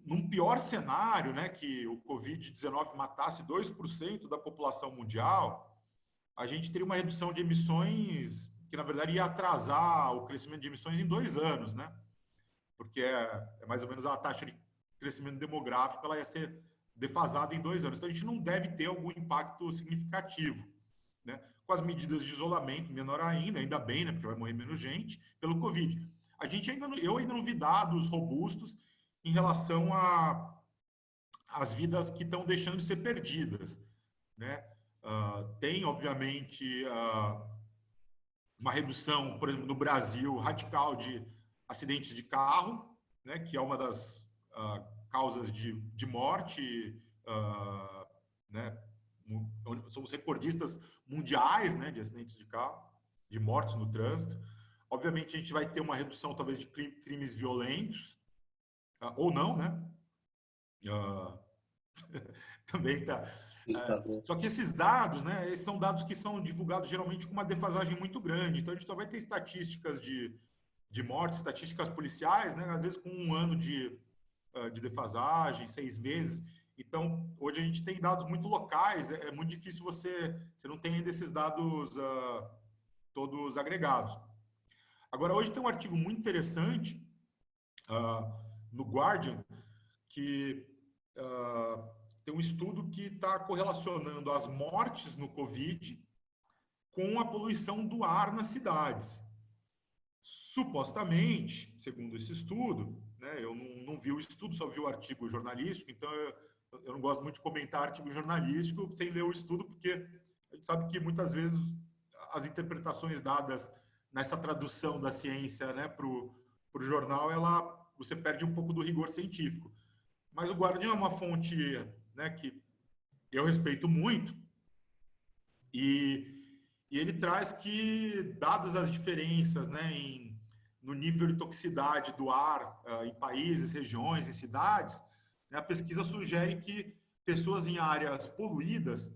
num pior cenário, né, que o Covid-19 matasse 2% da população mundial, a gente teria uma redução de emissões que, na verdade, ia atrasar o crescimento de emissões em 2 anos, né? Porque é mais ou menos a taxa de crescimento demográfico, ela ia ser defasada em 2 anos. Então, a gente não deve ter algum impacto significativo, né? Com as medidas de isolamento, menor ainda bem, né? Porque vai morrer menos gente pelo Covid. Eu ainda não vi dados robustos em relação às vidas que estão deixando de ser perdidas, né? Tem, obviamente, uma redução, por exemplo, no Brasil, radical de acidentes de carro, né, que é uma das causas de morte, né, somos recordistas mundiais, né, de acidentes de carro, de mortes no trânsito. Obviamente, a gente vai ter uma redução, talvez, de crimes violentos, ou não, né? Também está... só que esses dados, né, esses são dados que são divulgados geralmente com uma defasagem muito grande. Então, a gente só vai ter estatísticas de mortes, estatísticas policiais, né, às vezes com 1 ano de defasagem, 6 meses. Então, hoje a gente tem dados muito locais, é muito difícil você não tem ainda esses dados todos agregados. Agora, hoje tem um artigo muito interessante no Guardian, que tem um estudo que está correlacionando as mortes no Covid com a poluição do ar nas cidades. Supostamente, segundo esse estudo, né, eu não vi o estudo, só vi o artigo jornalístico, então eu não gosto muito de comentar artigo jornalístico sem ler o estudo, porque a gente sabe que muitas vezes as interpretações dadas nessa tradução da ciência, né, para o jornal, você perde um pouco do rigor científico. Mas o Guardian é uma fonte, né, que eu respeito muito, e ele traz que, dadas as diferenças, né, no nível de toxicidade do ar em países, regiões e cidades, né, a pesquisa sugere que pessoas em áreas poluídas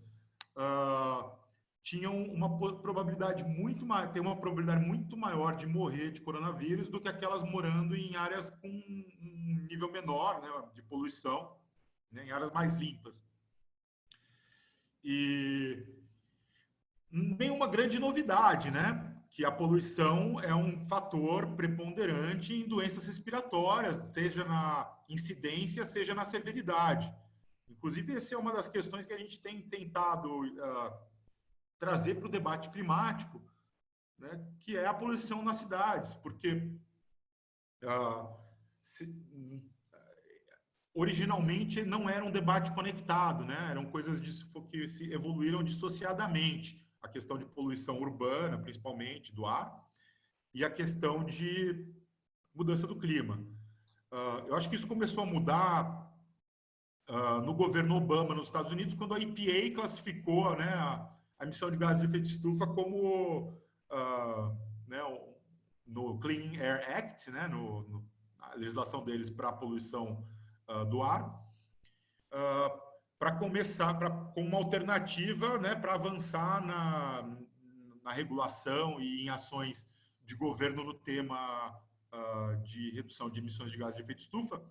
tinham uma probabilidade muito maior de morrer de coronavírus do que aquelas morando em áreas com um nível menor, né, de poluição, né, em áreas mais limpas. E nenhuma grande novidade, né? Que a poluição é um fator preponderante em doenças respiratórias, seja na incidência, seja na severidade. Inclusive, essa é uma das questões que a gente tem tentado trazer para o debate climático, né? Que é a poluição nas cidades, porque originalmente não era um debate conectado, né? Eram coisas que se evoluíram dissociadamente. A questão de poluição urbana, principalmente, do ar, e a questão de mudança do clima. Eu acho que isso começou a mudar no governo Obama, nos Estados Unidos, quando a EPA classificou, né, a emissão de gases de efeito de estufa como, né, no Clean Air Act, né, na legislação deles para a poluição do ar, para começar, como uma alternativa, né, para avançar na regulação e em ações de governo no tema de redução de emissões de gases de efeito de estufa,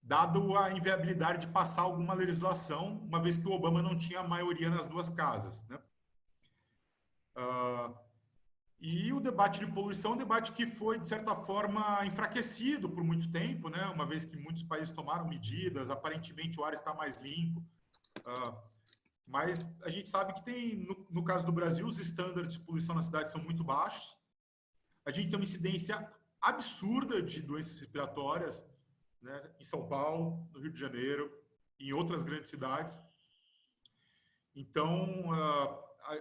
dado a inviabilidade de passar alguma legislação, uma vez que o Obama não tinha maioria nas 2 casas, né? E o debate de poluição é um debate que foi, de certa forma, enfraquecido por muito tempo, né? Uma vez que muitos países tomaram medidas, aparentemente o ar está mais limpo. Mas a gente sabe que tem, no caso do Brasil, os estándares de poluição na cidade são muito baixos. A gente tem uma incidência absurda de doenças respiratórias, né, em São Paulo, no Rio de Janeiro, em outras grandes cidades. Então,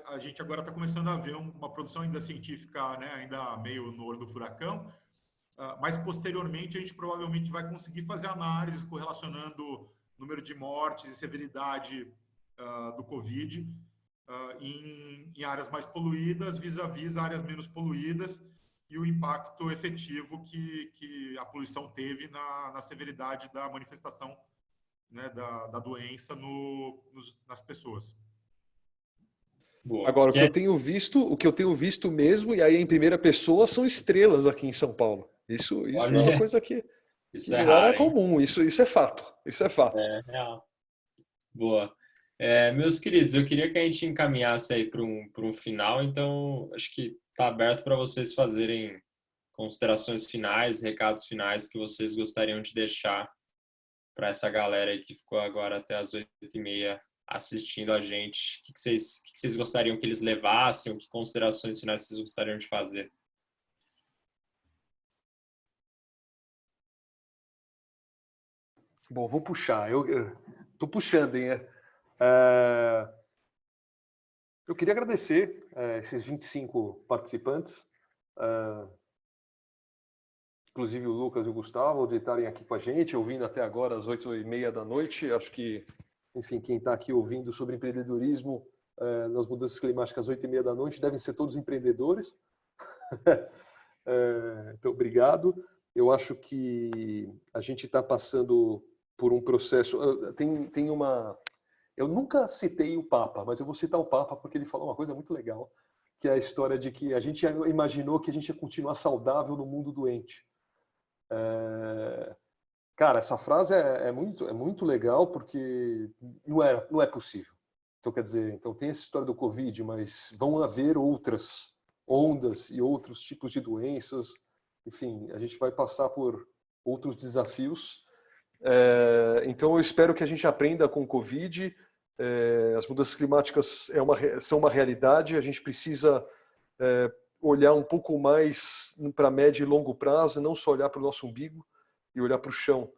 a gente agora está começando a ver uma produção ainda científica, né, ainda meio no olho do furacão, mas posteriormente a gente provavelmente vai conseguir fazer análises correlacionando número de mortes e severidade do Covid em áreas mais poluídas vis-à-vis áreas menos poluídas e o impacto efetivo que a poluição teve na severidade da manifestação, né, da doença nas pessoas. Boa. Agora, o que eu tenho visto mesmo, e aí em primeira pessoa, são estrelas aqui em São Paulo. Isso é uma Olha, coisa que isso é não era raro, hein? comum, isso é fato. Isso é fato. É real. Boa. Meus queridos, eu queria que a gente encaminhasse aí para um final, então acho que está aberto para vocês fazerem considerações finais, recados finais que vocês gostariam de deixar para essa galera aí que ficou agora até as 8h30 assistindo a gente. O que vocês gostariam que eles levassem? Que considerações finais vocês gostariam de fazer? Bom, vou puxar. Eu tô puxando, hein? É, eu queria agradecer esses 25 participantes, inclusive o Lucas e o Gustavo, de estarem aqui com a gente, ouvindo até agora às 8h30 da noite. Acho que, enfim, quem está aqui ouvindo sobre empreendedorismo nas mudanças climáticas às 8h30 da noite devem ser todos empreendedores. Então, obrigado. Eu acho que a gente está passando por um processo. Tem uma. Eu nunca citei o Papa, mas eu vou citar o Papa porque ele falou uma coisa muito legal, que é a história de que a gente imaginou que a gente ia continuar saudável no mundo doente. Cara, essa frase é muito legal porque não é possível. Então, quer dizer, então tem essa história do Covid, mas vão haver outras ondas e outros tipos de doenças. Enfim, a gente vai passar por outros desafios. Então, eu espero que a gente aprenda com o Covid. As mudanças climáticas são uma realidade. A gente precisa olhar um pouco mais para médio e longo prazo, e não só olhar para o nosso umbigo e olhar para o chão.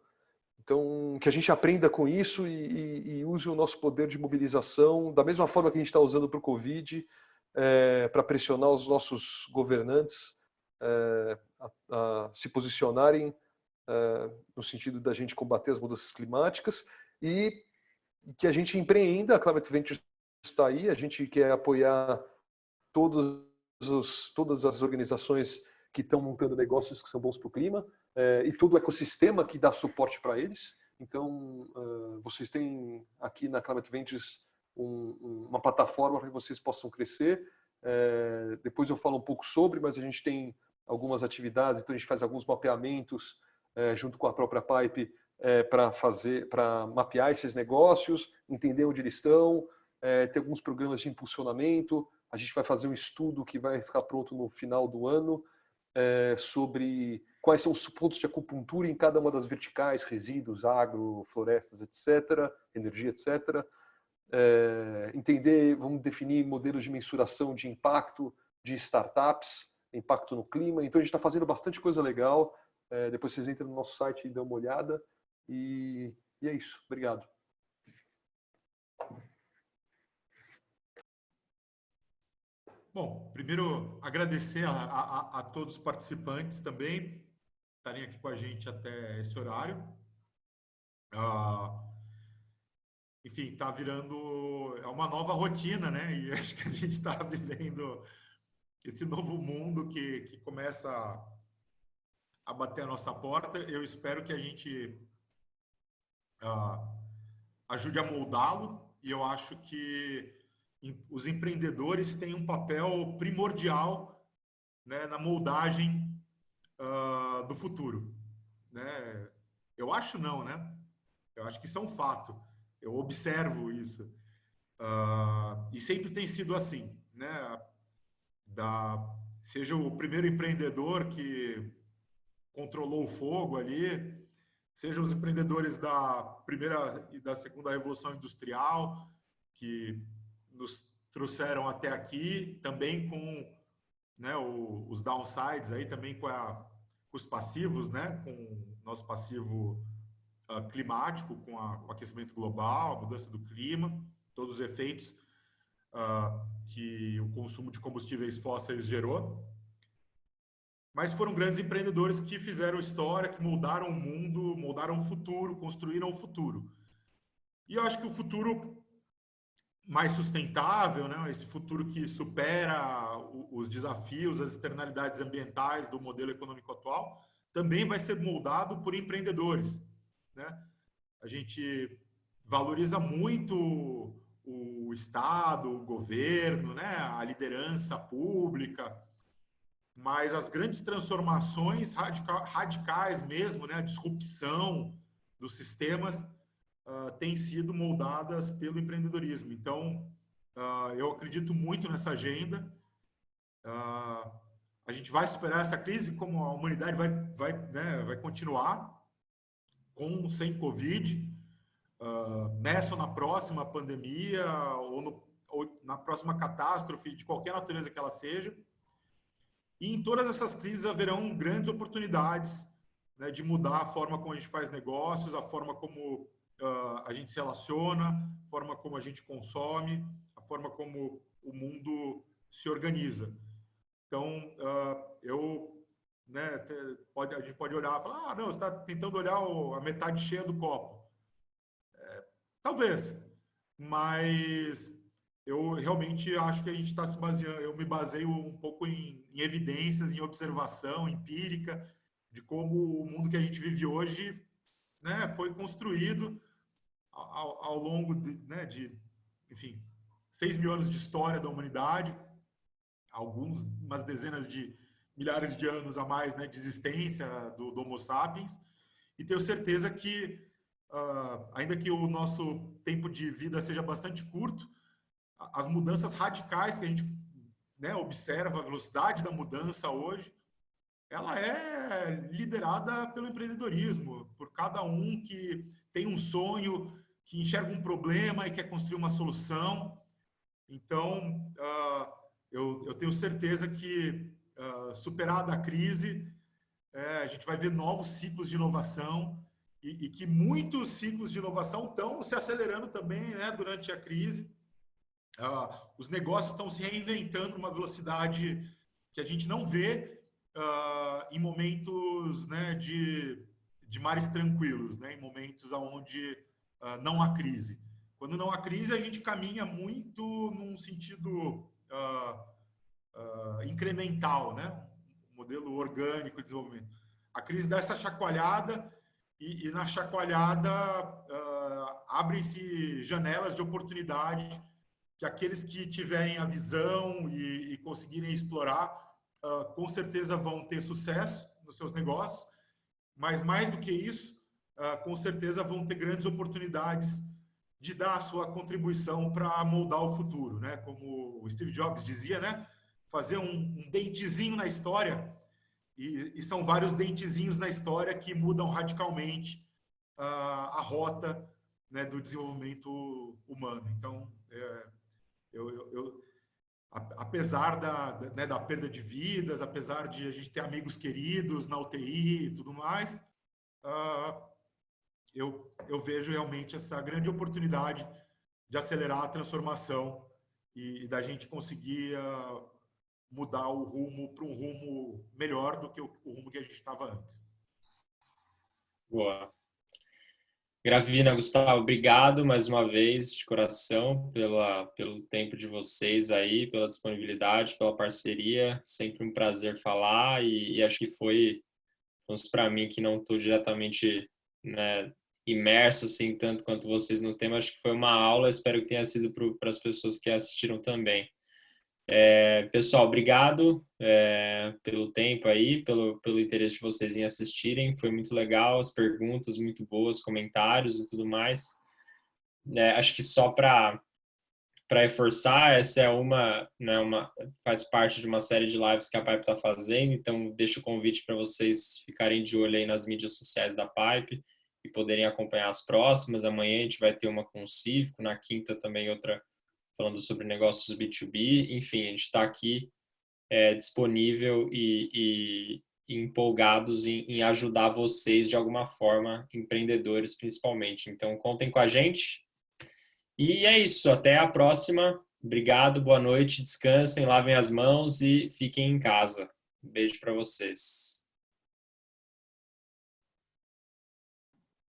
Então, que a gente aprenda com isso e use o nosso poder de mobilização da mesma forma que a gente está usando para o Covid, para pressionar os nossos governantes a se posicionarem no sentido da gente combater as mudanças climáticas e que a gente empreenda. A Climate Ventures está aí, a gente quer apoiar todas as organizações que estão montando negócios que são bons para o clima e todo o ecossistema que dá suporte para eles. Então, vocês têm aqui na Climate Ventures uma plataforma para que vocês possam crescer. Depois eu falo um pouco sobre, mas a gente tem algumas atividades, então a gente faz alguns mapeamentos junto com a própria Pipe para mapear esses negócios, entender onde eles estão, ter alguns programas de impulsionamento. A gente vai fazer um estudo que vai ficar pronto no final do ano sobre quais são os pontos de acupuntura em cada uma das verticais, resíduos, agro, florestas, etc., energia, etc. Entender, vamos definir modelos de mensuração de impacto de startups, impacto no clima. Então, a gente está fazendo bastante coisa legal. Depois vocês entram no nosso site e dão uma olhada. E é isso. Obrigado. Bom, primeiro agradecer a todos os participantes também estarem aqui com a gente até esse horário. Enfim, está virando uma nova rotina, né? E acho que a gente está vivendo esse novo mundo que começa a bater a nossa porta. Eu espero que a gente ajude a moldá-lo, e eu acho que os empreendedores têm um papel primordial, né, na moldagem do futuro, né? Eu acho não, né? Eu acho que isso é um fato. Eu observo isso. E sempre tem sido assim, né? Seja o primeiro empreendedor que controlou o fogo ali, seja os empreendedores da primeira e da segunda revolução industrial, que nos trouxeram até aqui, também com, né, os downsides, aí, também com os passivos, né, com o nosso passivo climático, com o aquecimento global, a mudança do clima, todos os efeitos que o consumo de combustíveis fósseis gerou, mas foram grandes empreendedores que fizeram história, que moldaram o mundo, moldaram o futuro, construíram o futuro. E eu acho que o futuro mais sustentável, né, esse futuro que supera os desafios, as externalidades ambientais do modelo econômico atual, também vai ser moldado por empreendedores, né? A gente valoriza muito o Estado, o governo, né, a liderança pública, mas as grandes transformações radicais mesmo, né, a disrupção dos sistemas, têm sido moldadas pelo empreendedorismo. Então, eu acredito muito nessa agenda. A gente vai superar essa crise, como a humanidade vai continuar, com ou sem Covid, nessa ou na próxima pandemia, ou na próxima catástrofe, de qualquer natureza que ela seja. E em todas essas crises haverão grandes oportunidades, né, de mudar a forma como a gente faz negócios, a forma como a gente se relaciona, a forma como a gente consome, a forma como o mundo se organiza. Então, né, a gente pode olhar e falar, não, você está tentando olhar a metade cheia do copo. Talvez, mas eu realmente acho que a gente está se baseando, eu me baseio um pouco em evidências, em observação empírica de como o mundo que a gente vive hoje, né, foi construído ao longo né, enfim, 6.000 anos de história da humanidade, umas dezenas de milhares de anos a mais, né, de existência do Homo sapiens, e tenho certeza que, ainda que o nosso tempo de vida seja bastante curto, as mudanças radicais que a gente, né, observa, a velocidade da mudança hoje, ela é liderada pelo empreendedorismo, por cada um que tem um sonho, que enxerga um problema e quer construir uma solução. Então, eu tenho certeza que, superada a crise, a gente vai ver novos ciclos de inovação e que muitos ciclos de inovação estão se acelerando também, né, durante a crise. Os negócios estão se reinventando numa velocidade que a gente não vê em momentos, né, de mares tranquilos, né, em momentos onde não há crise. Quando não há crise, a gente caminha muito num sentido incremental, né, um modelo orgânico de desenvolvimento. A crise dá essa chacoalhada e na chacoalhada abrem-se janelas de oportunidade que aqueles que tiverem a visão e conseguirem explorar, com certeza vão ter sucesso nos seus negócios, mas mais do que isso, com certeza vão ter grandes oportunidades de dar a sua contribuição para moldar o futuro, né? Como o Steve Jobs dizia, né? Fazer um dentezinho na história, e são vários dentezinhos na história que mudam radicalmente a rota, né, do desenvolvimento humano. Então, apesar né, da perda de vidas, apesar de a gente ter amigos queridos na UTI e tudo mais, eu vejo realmente essa grande oportunidade de acelerar a transformação e da gente conseguir mudar o rumo para um rumo melhor do que o rumo que a gente estava antes. Boa. Gravina, Gustavo, obrigado mais uma vez, de coração, pelo tempo de vocês aí, pela disponibilidade, pela parceria. Sempre um prazer falar e acho que foi, para mim, que não estou diretamente, né, imerso assim, tanto quanto vocês no tema, acho que foi uma aula, espero que tenha sido para as pessoas que assistiram também. Pessoal, obrigado pelo tempo aí, pelo interesse de vocês em assistirem, foi muito legal, as perguntas muito boas, comentários e tudo mais. Acho que só para reforçar, essa é faz parte de uma série de lives que a Pipe está fazendo, então deixo o convite para vocês ficarem de olho aí nas mídias sociais da Pipe e poderem acompanhar as próximas. Amanhã a gente vai ter uma com o Cívico, na quinta também outra falando sobre negócios B2B, enfim, a gente está aqui disponível e empolgados em ajudar vocês de alguma forma, empreendedores principalmente. Então, contem com a gente. E é isso, até a próxima. Obrigado, boa noite, descansem, lavem as mãos e fiquem em casa. Um beijo para vocês.